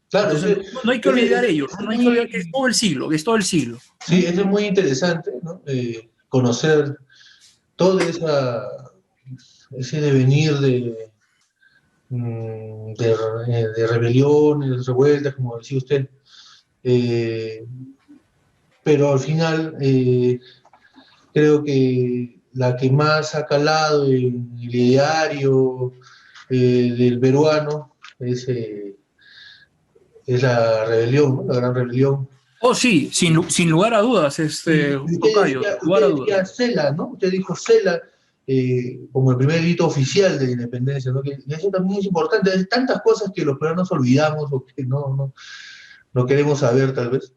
Claro, entonces, no hay que olvidar ello, ¿no? No hay que olvidar que es todo el siglo, que es todo el siglo. Sí, eso es muy interesante, ¿no? Conocer todo ese devenir de rebeliones, revueltas, como decía usted. Pero al final creo que la que más ha calado en el ideario del peruano es la rebelión, ¿no? La gran rebelión. Oh, sí, sin lugar a dudas, Tocayo, sin lugar a Usted decía dudas. Cela, ¿no? Usted dijo Cela como el primer grito oficial de la independencia, ¿no? Que eso también es importante. Hay tantas cosas que los peruanos olvidamos o que no queremos saber, tal vez.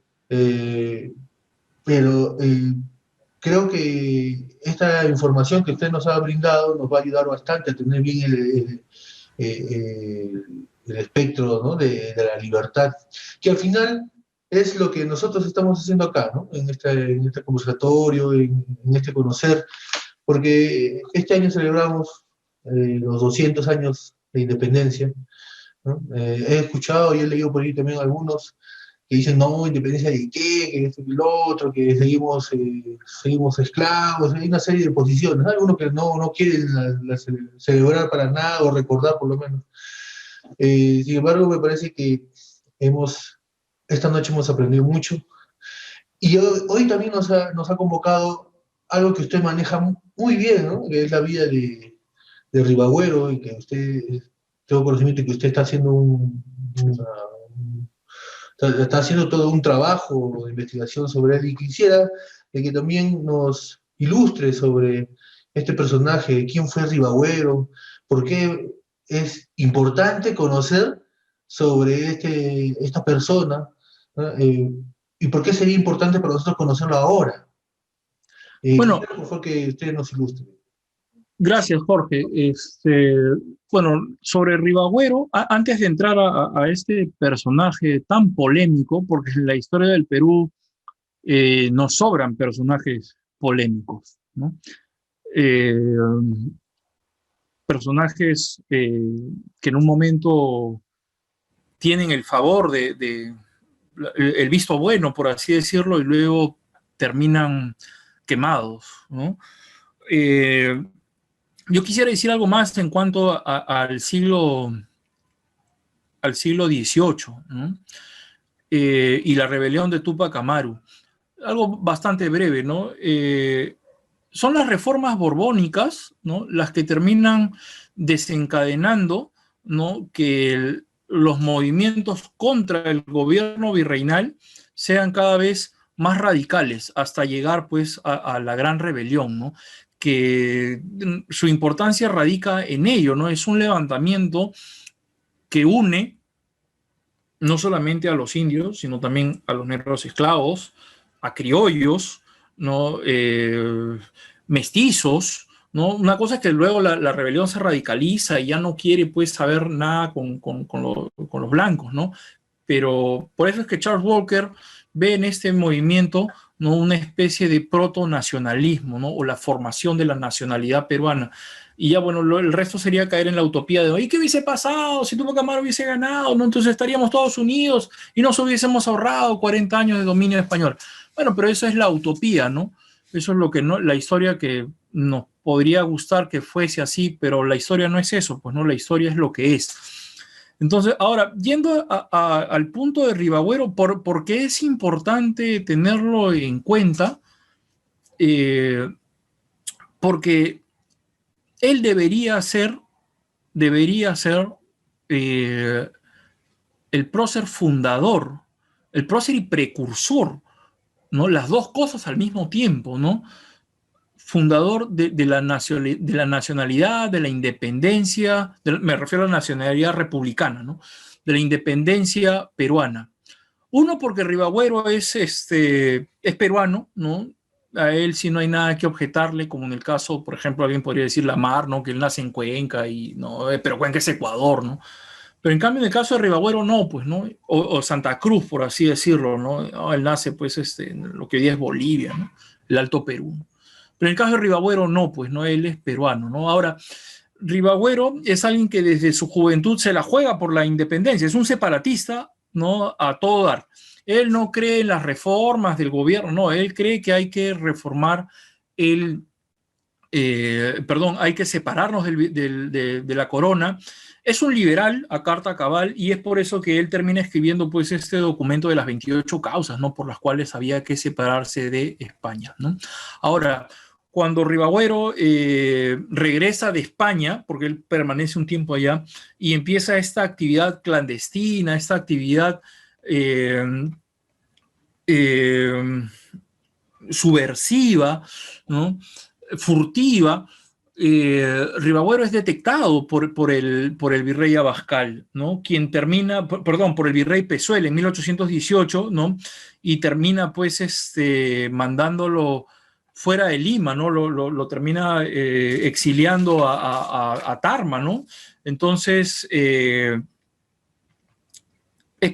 Pero creo que esta información que usted nos ha brindado nos va a ayudar bastante a tener bien el espectro, ¿no? de la libertad, que al final es lo que nosotros estamos haciendo acá, ¿no? En este conversatorio, en este conocer, porque este año celebramos los 200 años de independencia, ¿no? He escuchado y he leído por ahí también algunos que dicen, no, independencia de qué, que esto y lo otro, que seguimos esclavos, hay una serie de posiciones, algunos que no quieren celebrar para nada o recordar por lo menos. Sin embargo, me parece que esta noche hemos aprendido mucho y hoy también nos ha convocado algo que usted maneja muy bien, ¿no? Que es la vida de Ribagüero y que tengo conocimiento de que usted está haciendo está haciendo todo un trabajo de investigación sobre él y quisiera de que también nos ilustre sobre este personaje, quién fue Ribagüero, por qué es importante conocer sobre esta persona, ¿no? Y por qué sería importante para nosotros conocerlo ahora. Bueno, Quisiera por favor que usted nos ilustre. gracias, Jorge. Bueno, sobre Ribagüero, antes de entrar a este personaje tan polémico, porque en la historia del Perú nos sobran personajes polémicos, ¿no? Eh, Personajes que en un momento tienen el favor el visto bueno, por así decirlo, y luego terminan quemados, ¿no? Yo quisiera decir algo más en cuanto al siglo XVIII, ¿no? Y la rebelión de Túpac Amaru. Algo bastante breve, ¿no? Son las reformas borbónicas, ¿no? Las que terminan desencadenando, ¿no? Que los movimientos contra el gobierno virreinal sean cada vez más radicales hasta llegar pues a la gran rebelión, ¿no? Que su importancia radica en ello, ¿no? Es un levantamiento que une no solamente a los indios, sino también a los negros esclavos, a criollos, ¿no? Mestizos, ¿no? Una cosa es que luego la rebelión se radicaliza y ya no quiere pues saber nada con los blancos, ¿no? Pero por eso es que Charles Walker ve en este movimiento, ¿no? Una especie de proto-nacionalismo, ¿no? O la formación de la nacionalidad peruana. Y ya, bueno, el resto sería caer en la utopía de, oye, ¿qué hubiese pasado si Túpac Amaru hubiese ganado? ¿No? Entonces estaríamos todos unidos y nos hubiésemos ahorrado 40 años de dominio español. Bueno, pero eso es la utopía, ¿no? Eso es lo que no, la historia que nos podría gustar que fuese así, pero la historia no es eso, pues no, la historia es lo que es. Entonces, ahora, yendo al punto de Ribagüero, ¿por qué es importante tenerlo en cuenta? Porque él debería ser el prócer fundador, el prócer y precursor, ¿no? Las dos cosas al mismo tiempo, ¿no? Fundador de la nacionalidad, de la independencia, me refiero a la nacionalidad republicana, ¿no? De la independencia peruana. Uno, porque Ribagüero es peruano, ¿no? A él sí no hay nada que objetarle, como en el caso, por ejemplo, alguien podría decir Lamar, ¿no? Que él nace en Cuenca, no, pero Cuenca es Ecuador, ¿no? Pero en cambio, en el caso de Ribagüero, no, pues, ¿no? O Santa Cruz, por así decirlo, ¿no? Él nace, pues, en lo que hoy día es Bolivia, ¿no? El Alto Perú, ¿no? Pero en el caso de Ribagüero, no, pues, ¿no? Él es peruano, ¿no? Ahora, Ribagüero es alguien que desde su juventud se la juega por la independencia, es un separatista, ¿no? A todo dar. Él no cree en las reformas del gobierno, no, él cree que hay que reformar hay que separarnos de la corona. Es un liberal a carta cabal y es por eso que él termina escribiendo pues este documento de las 28 causas, ¿no? Por las cuales había que separarse de España, ¿no? Ahora, cuando Ribagüero regresa de España, porque él permanece un tiempo allá, y empieza esta actividad clandestina, esta actividad subversiva, ¿no? Furtiva, Ribagüero es detectado por el virrey Abascal, ¿no? Quien termina, perdón, por el virrey Pezuela en 1818, ¿no? Y termina pues mandándolo fuera de Lima, ¿no? Lo termina exiliando a Tarma, ¿no? Entonces, es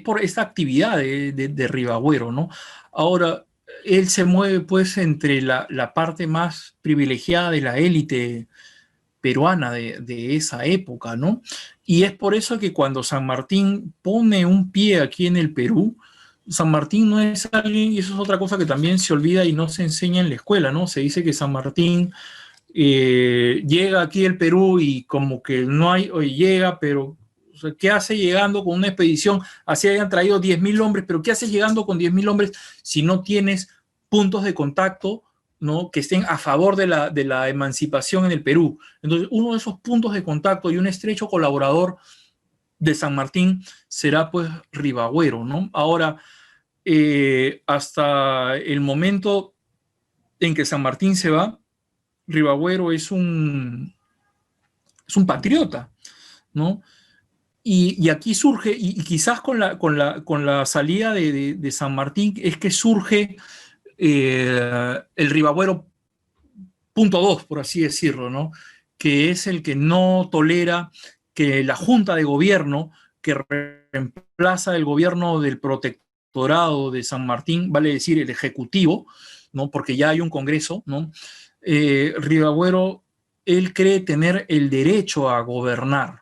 por esta actividad de Ribagüero, ¿no? Ahora, él se mueve pues entre la parte más privilegiada de la élite peruana de esa época, ¿no? Y es por eso que cuando San Martín pone un pie aquí en el Perú, San Martín no es alguien, y eso es otra cosa que también se olvida y no se enseña en la escuela, ¿no? Se dice que San Martín llega aquí al Perú y como que no hay, oye, llega, pero o sea, ¿qué hace llegando con una expedición? Así hayan traído 10.000 hombres, pero ¿qué haces llegando con 10.000 hombres si no tienes puntos de contacto, ¿no? Que estén a favor de la emancipación en el Perú? Entonces, uno de esos puntos de contacto y un estrecho colaborador de San Martín será pues Ribagüero, ¿no? Ahora, hasta el momento en que San Martín se va, Ribagüero es un patriota, ¿no? Y aquí surge, y quizás con la salida de San Martín, es que surge el Ribagüero punto 2, por así decirlo, ¿no? Que es el que no tolera que la Junta de Gobierno, que reemplaza el gobierno del protectorado de San Martín, vale decir el Ejecutivo, ¿no? Porque ya hay un Congreso, ¿no? Ribagüero, él cree tener el derecho a gobernar,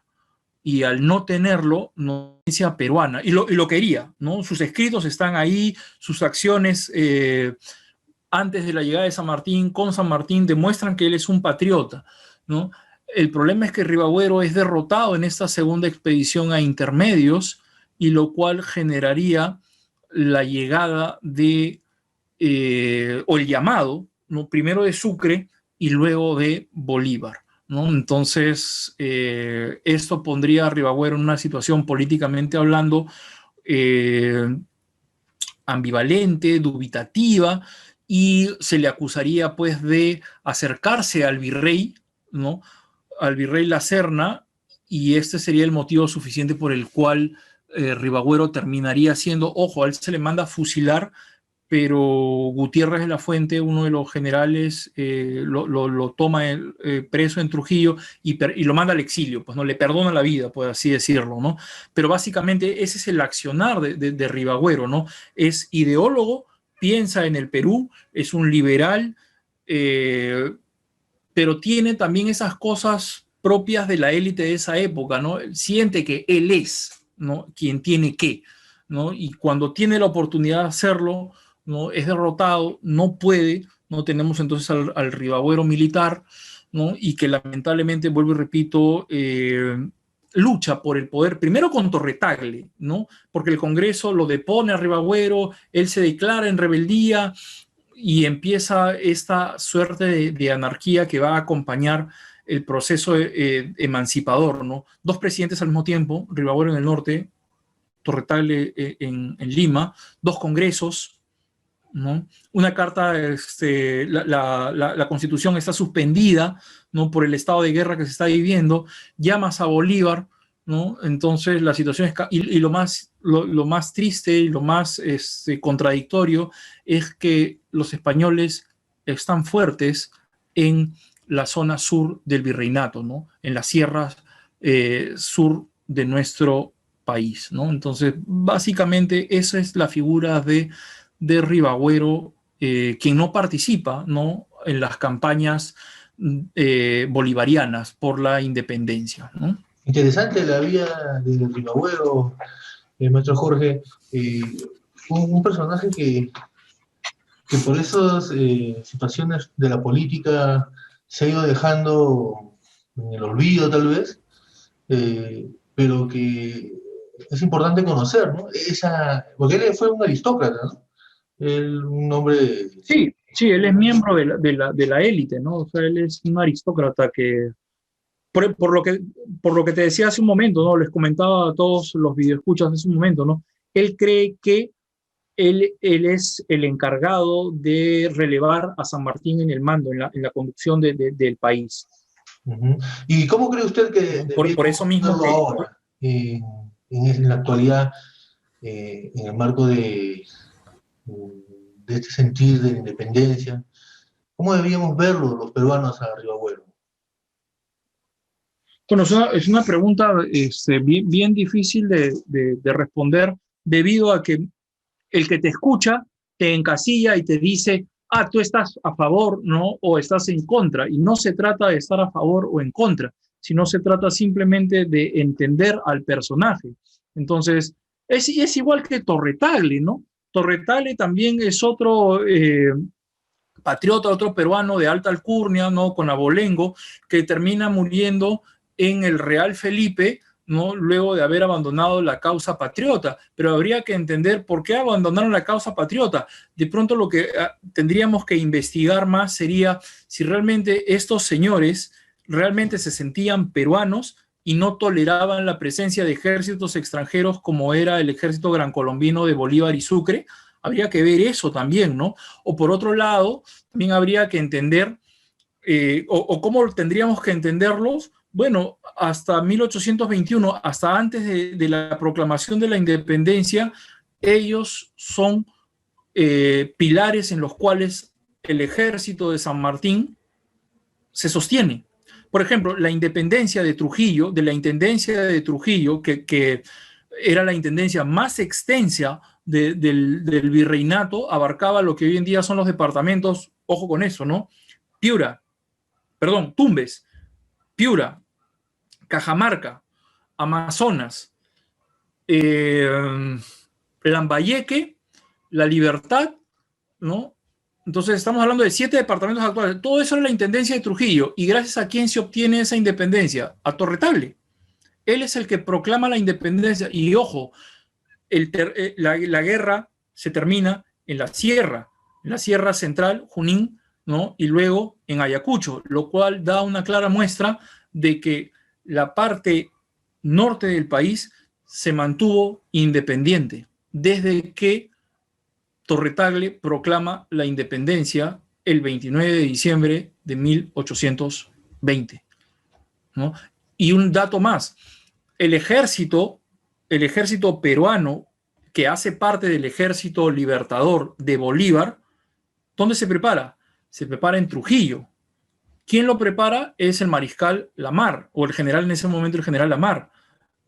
y al no tenerlo, no es peruana, y lo quería, ¿no? Sus escritos están ahí, sus acciones antes de la llegada de San Martín, con San Martín, demuestran que él es un patriota, ¿no? El problema es que Ribagüero es derrotado en esta segunda expedición a Intermedios, y lo cual generaría la llegada o el llamado, ¿no? Primero de Sucre y luego de Bolívar, ¿no? Entonces, esto pondría a Ribagüero en una situación políticamente hablando ambivalente, dubitativa, y se le acusaría pues de acercarse al virrey, ¿no? Al virrey La Serna, y este sería el motivo suficiente por el cual Ribagüero terminaría siendo, ojo, a él se le manda a fusilar, pero Gutiérrez de la Fuente, uno de los generales, lo toma preso en Trujillo y lo manda al exilio, pues no le perdona la vida, por así decirlo, ¿no? Pero básicamente ese es el accionar de Ribagüero, ¿no? Es ideólogo, piensa en el Perú, es un liberal, pero tiene también esas cosas propias de la élite de esa época, ¿no? Siente que él es, ¿no? Quien tiene que, ¿no? Y cuando tiene la oportunidad de hacerlo, ¿no? Es derrotado, no puede, ¿no? Tenemos entonces al Ribagüero militar, ¿no? Y que lamentablemente, vuelvo y repito, lucha por el poder, primero con Torretagle, ¿no? Porque el Congreso lo depone a Ribagüero, él se declara en rebeldía y empieza esta suerte de anarquía que va a acompañar el proceso emancipador, ¿no? Dos presidentes al mismo tiempo, Ribagüero en el norte, Torretagle en Lima, dos congresos, ¿no? Una carta, la Constitución está suspendida, ¿no? Por el estado de guerra que se está viviendo, llamas a Bolívar, ¿no? Entonces la situación es, y lo más triste y lo más contradictorio es que los españoles están fuertes en la zona sur del virreinato, ¿no? En las sierras sur de nuestro país, ¿no? Entonces básicamente esa es la figura de Ribagüero, quien no participa, ¿no? En las campañas bolivarianas por la independencia, ¿no? Interesante la vida de Ribagüero, maestro Jorge. Un personaje que por esas situaciones de la política se ha ido dejando en el olvido tal vez, pero que es importante conocer, ¿no? Porque él fue un aristócrata, ¿no? Un hombre Sí, Sí, él es miembro de la élite, ¿no? O sea, él es un aristócrata que, por lo que te decía hace un momento, ¿no? Les comentaba a todos los videoescuchas hace un momento, ¿no? Él cree que él es el encargado de relevar a San Martín en el mando, en la conducción del país. Uh-huh. ¿Y cómo cree usted que Por eso mismo hacerlo ahora, en la actualidad, en el marco de este sentir de la independencia? ¿Cómo deberíamos verlo los peruanos a Rivagüero? Bueno, es una pregunta bien, bien difícil de responder debido a que el que te escucha te encasilla y te dice, ah, tú estás a favor, ¿no? O estás en contra. Y no se trata de estar a favor o en contra, sino se trata simplemente de entender al personaje. Entonces, es igual que Torre-Tagle, ¿no? Torre-Tagle también es otro patriota, otro peruano de alta alcurnia, ¿no? Con abolengo, que termina muriendo en el Real Felipe, ¿no? Luego de haber abandonado la causa patriota. Pero habría que entender por qué abandonaron la causa patriota. De pronto lo que tendríamos que investigar más sería si realmente estos señores realmente se sentían peruanos y no toleraban la presencia de ejércitos extranjeros como era el ejército gran colombino de Bolívar y Sucre. Habría que ver eso también, ¿no? O por otro lado, también habría que entender, o cómo tendríamos que entenderlos. Bueno, hasta 1821, hasta antes de la proclamación de la independencia, ellos son pilares en los cuales el ejército de San Martín se sostiene. Por ejemplo, la independencia de Trujillo, de la intendencia de Trujillo, que era la intendencia más extensa del virreinato, abarcaba lo que hoy en día son los departamentos, ojo con eso, ¿no? Tumbes, Piura, Cajamarca, Amazonas, Lambayeque, La Libertad, ¿no? Entonces estamos hablando de 7 departamentos actuales. Todo eso es la intendencia de Trujillo. ¿Y gracias a quién se obtiene esa independencia? A Torre-Tagle. Él es el que proclama la independencia. Y ojo, la guerra se termina en la Sierra Central, Junín, ¿no? Y luego en Ayacucho, lo cual da una clara muestra de que la parte norte del país se mantuvo independiente desde que Torre-Tagle proclama la independencia el 29 de diciembre de 1820, ¿no? Y un dato más, el ejército peruano que hace parte del ejército libertador de Bolívar, ¿dónde se prepara? Se prepara en Trujillo. ¿Quién lo prepara? Es el mariscal Lamar, o el general en ese momento, el general Lamar,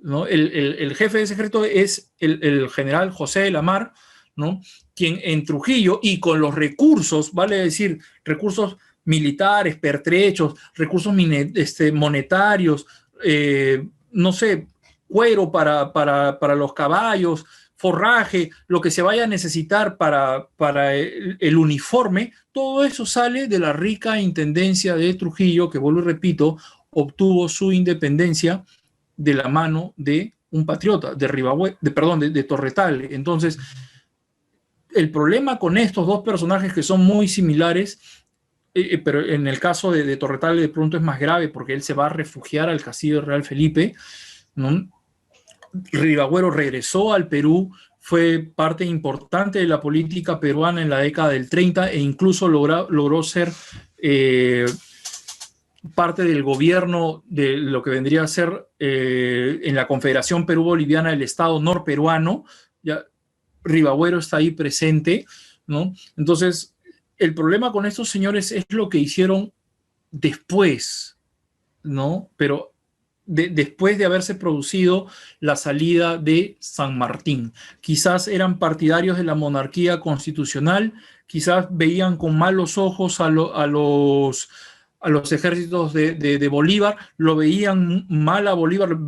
¿no? El jefe de ese ejército es el general José Lamar, ¿no? Quien en Trujillo, y con los recursos, vale decir, recursos militares, pertrechos, recursos monetarios, no sé, cuero para los caballos, forraje, lo que se vaya a necesitar para el uniforme, todo eso sale de la rica intendencia de Trujillo, que vuelvo y repito, obtuvo su independencia de la mano de un patriota, de Torre-Tagle. Entonces, el problema con estos dos personajes que son muy similares, pero en el caso de Torre-Tagle de pronto es más grave porque él se va a refugiar al castillo de Real Felipe, ¿no? Rivagüero regresó al Perú, fue parte importante de la política peruana en la década del 30 e incluso logró ser parte del gobierno de lo que vendría a ser en la Confederación Perú-Boliviana del Estado norperuano. Ya Rivagüero está ahí presente, ¿no? Entonces, el problema con estos señores es lo que hicieron después, ¿no? Pero después de haberse producido la salida de San Martín. Quizás eran partidarios de la monarquía constitucional, quizás veían con malos ojos a los ejércitos de Bolívar, lo veían mal a Bolívar,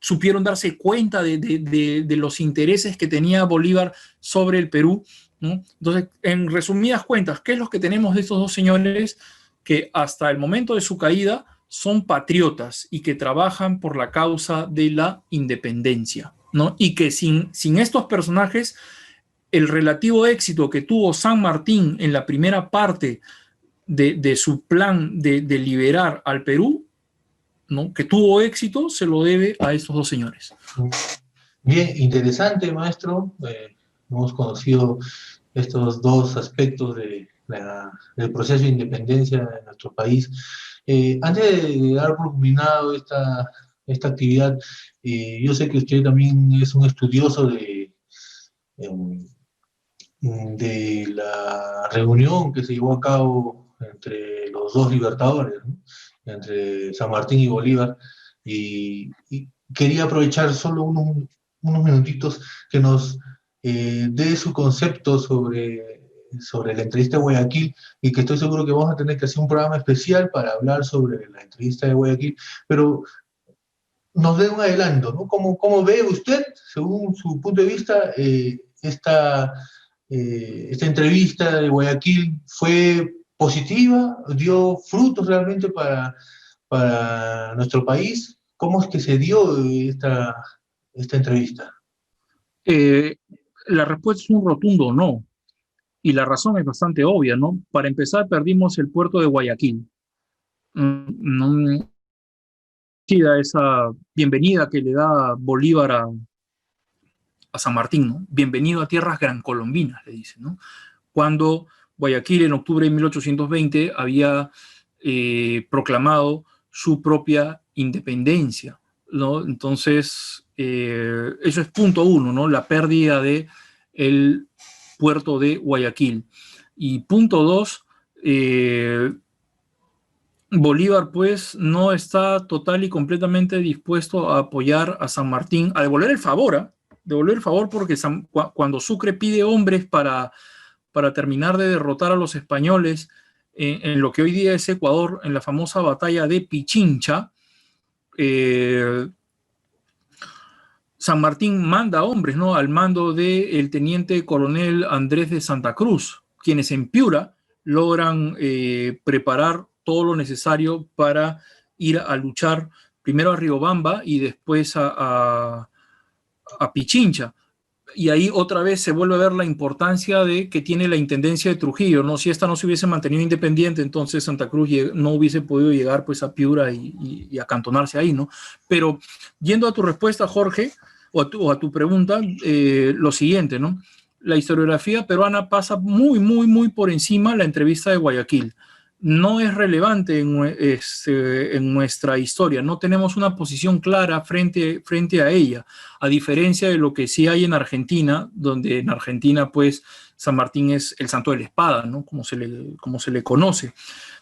supieron darse cuenta de los intereses que tenía Bolívar sobre el Perú, ¿no? Entonces, en resumidas cuentas, ¿qué es lo que tenemos de estos dos señores que hasta el momento de su caída son patriotas y que trabajan por la causa de la independencia, ¿no? Y que sin estos personajes el relativo éxito que tuvo San Martín en la primera parte de su plan de liberar al Perú, ¿no?, que tuvo éxito, se lo debe a estos dos señores. Bien, interesante, maestro. Hemos conocido estos dos aspectos del proceso de independencia de nuestro país. Antes de dar por culminado esta actividad, yo sé que usted también es un estudioso de la reunión que se llevó a cabo entre los dos libertadores, ¿no?, entre San Martín y Bolívar, y quería aprovechar solo unos minutitos que nos dé su concepto sobre la entrevista de Guayaquil, y que estoy seguro que vamos a tener que hacer un programa especial para hablar sobre la entrevista de Guayaquil, pero nos dé un adelanto, ¿no? ¿Cómo ve usted, según su punto de vista, esta entrevista de Guayaquil? ¿Fue positiva? ¿Dio frutos realmente para nuestro país? ¿Cómo es que se dio esta entrevista? La respuesta es un rotundo no, y la razón es bastante obvia, ¿no? Para empezar, perdimos el puerto de Guayaquil. No esa bienvenida que le da Bolívar a San Martín, ¿no? Bienvenido a tierras gran colombinas, le dicen, ¿no? Cuando Guayaquil en octubre de 1820 había proclamado su propia independencia, ¿no? Entonces, eso es punto uno, ¿no? La pérdida del puerto de Guayaquil. Y punto dos, Bolívar, pues, no está total y completamente dispuesto a apoyar a San Martín, a devolver el favor, porque cuando Sucre pide hombres para terminar de derrotar a los españoles en lo que hoy día es Ecuador, en la famosa batalla de Pichincha, San Martín manda hombres, ¿no?, al mando del teniente coronel Andrés de Santa Cruz, quienes en Piura logran preparar todo lo necesario para ir a luchar primero a Riobamba y después a Pichincha. Y ahí otra vez se vuelve a ver la importancia que tiene la intendencia de Trujillo, ¿no? Si esta no se hubiese mantenido independiente, entonces Santa Cruz no hubiese podido llegar, pues, a Piura y acantonarse ahí, ¿no? Pero yendo a tu respuesta, Jorge, o a tu pregunta, lo siguiente, ¿no? La historiografía peruana pasa muy, muy, muy por encima la entrevista de Guayaquil. No es relevante en nuestra historia, no tenemos una posición clara frente a ella, a diferencia de lo que sí hay en Argentina, donde en Argentina, pues, San Martín es el santo de la espada, ¿no?, como se le conoce.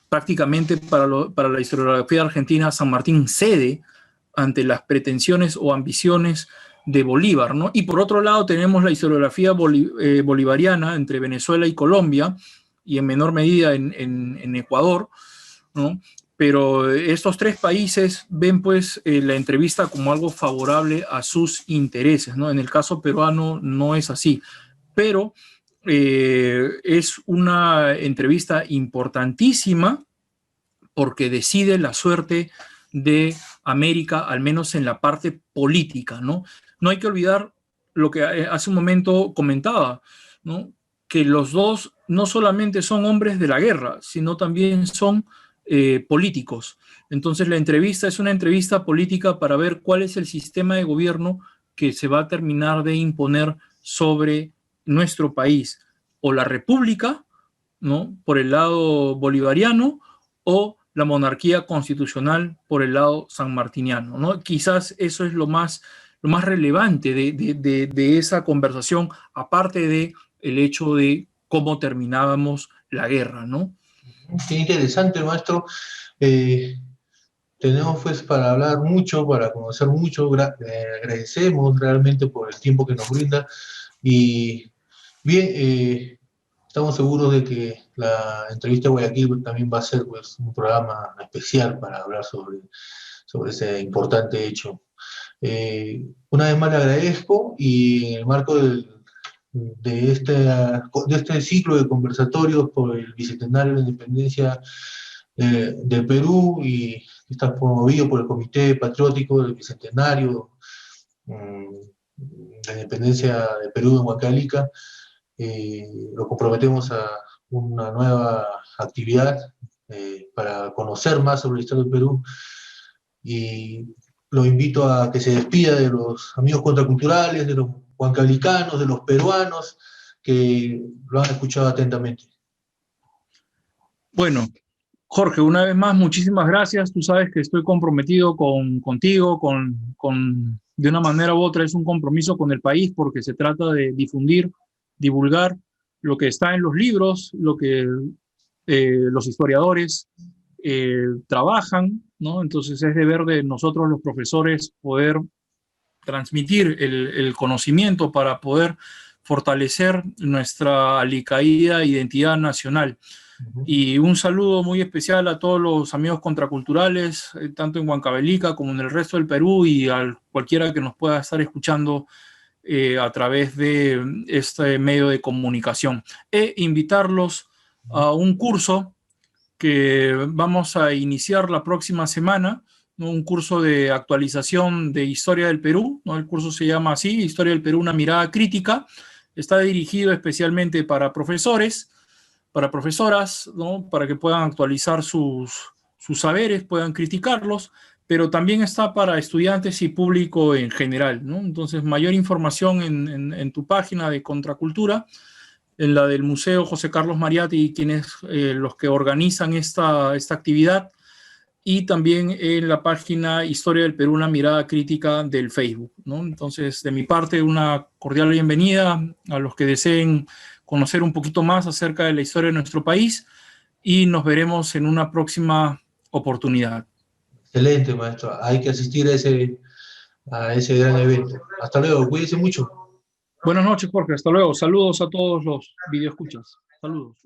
Prácticamente para la historiografía argentina, San Martín cede ante las pretensiones o ambiciones de Bolívar, ¿no? Y por otro lado tenemos la historiografía bolivariana entre Venezuela y Colombia, y en menor medida en Ecuador, ¿no? Pero estos tres países ven, pues, la entrevista como algo favorable a sus intereses, ¿no? En el caso peruano no es así, pero es una entrevista importantísima porque decide la suerte de América, al menos en la parte política, ¿no? No hay que olvidar lo que hace un momento comentaba, ¿no?, que los dos no solamente son hombres de la guerra, sino también son políticos. Entonces la entrevista es una entrevista política para ver cuál es el sistema de gobierno que se va a terminar de imponer sobre nuestro país, o la república, ¿no?, por el lado bolivariano, o la monarquía constitucional por el lado sanmartiniano, ¿no? Quizás eso es lo más relevante de esa conversación, aparte de el hecho de cómo terminábamos la guerra, ¿no? Qué interesante, maestro. Tenemos, pues, para hablar mucho, para conocer mucho. Agradecemos realmente por el tiempo que nos brinda. Y bien, estamos seguros de que la entrevista de Guayaquil también va a ser, pues, un programa especial para hablar sobre ese importante hecho. Una vez más le agradezco, y en el marco de este ciclo de conversatorios por el Bicentenario de la Independencia del Perú, y que está promovido por el Comité Patriótico del Bicentenario de la Independencia del Perú en Huancavelica, lo comprometemos a una nueva actividad para conocer más sobre la historia del Perú, y lo invito a que se despida de los amigos contraculturales, de los huancavelicanos, de los peruanos que lo han escuchado atentamente. Bueno, Jorge, una vez más, muchísimas gracias. Tú sabes que estoy comprometido contigo, de una manera u otra es un compromiso con el país, porque se trata de divulgar lo que está en los libros, lo que los historiadores trabajan, ¿no? Entonces es deber de nosotros los profesores poder transmitir el conocimiento para poder fortalecer nuestra alicaída identidad nacional. Y un saludo muy especial a todos los amigos contraculturales, tanto en Huancavelica como en el resto del Perú, y a cualquiera que nos pueda estar escuchando a través de este medio de comunicación. E invitarlos a un curso que vamos a iniciar la próxima semana, ¿no? Un curso de actualización de Historia del Perú, ¿no? El curso se llama así, Historia del Perú, una mirada crítica. Está dirigido especialmente para profesores, para profesoras, ¿no? Para que puedan actualizar sus saberes, puedan criticarlos, pero también está para estudiantes y público en general, ¿no? Entonces, mayor información en tu página de Contracultura, en la del Museo José Carlos Mariatti, quienes los que organizan esta actividad, y también en la página Historia del Perú, una mirada crítica del Facebook, ¿no? Entonces, de mi parte, una cordial bienvenida a los que deseen conocer un poquito más acerca de la historia de nuestro país, y nos veremos en una próxima oportunidad. Excelente, maestro. Hay que asistir a ese gran evento. Hasta luego, cuídense mucho. Buenas noches, Jorge. Hasta luego. Saludos a todos los videoescuchas. Saludos.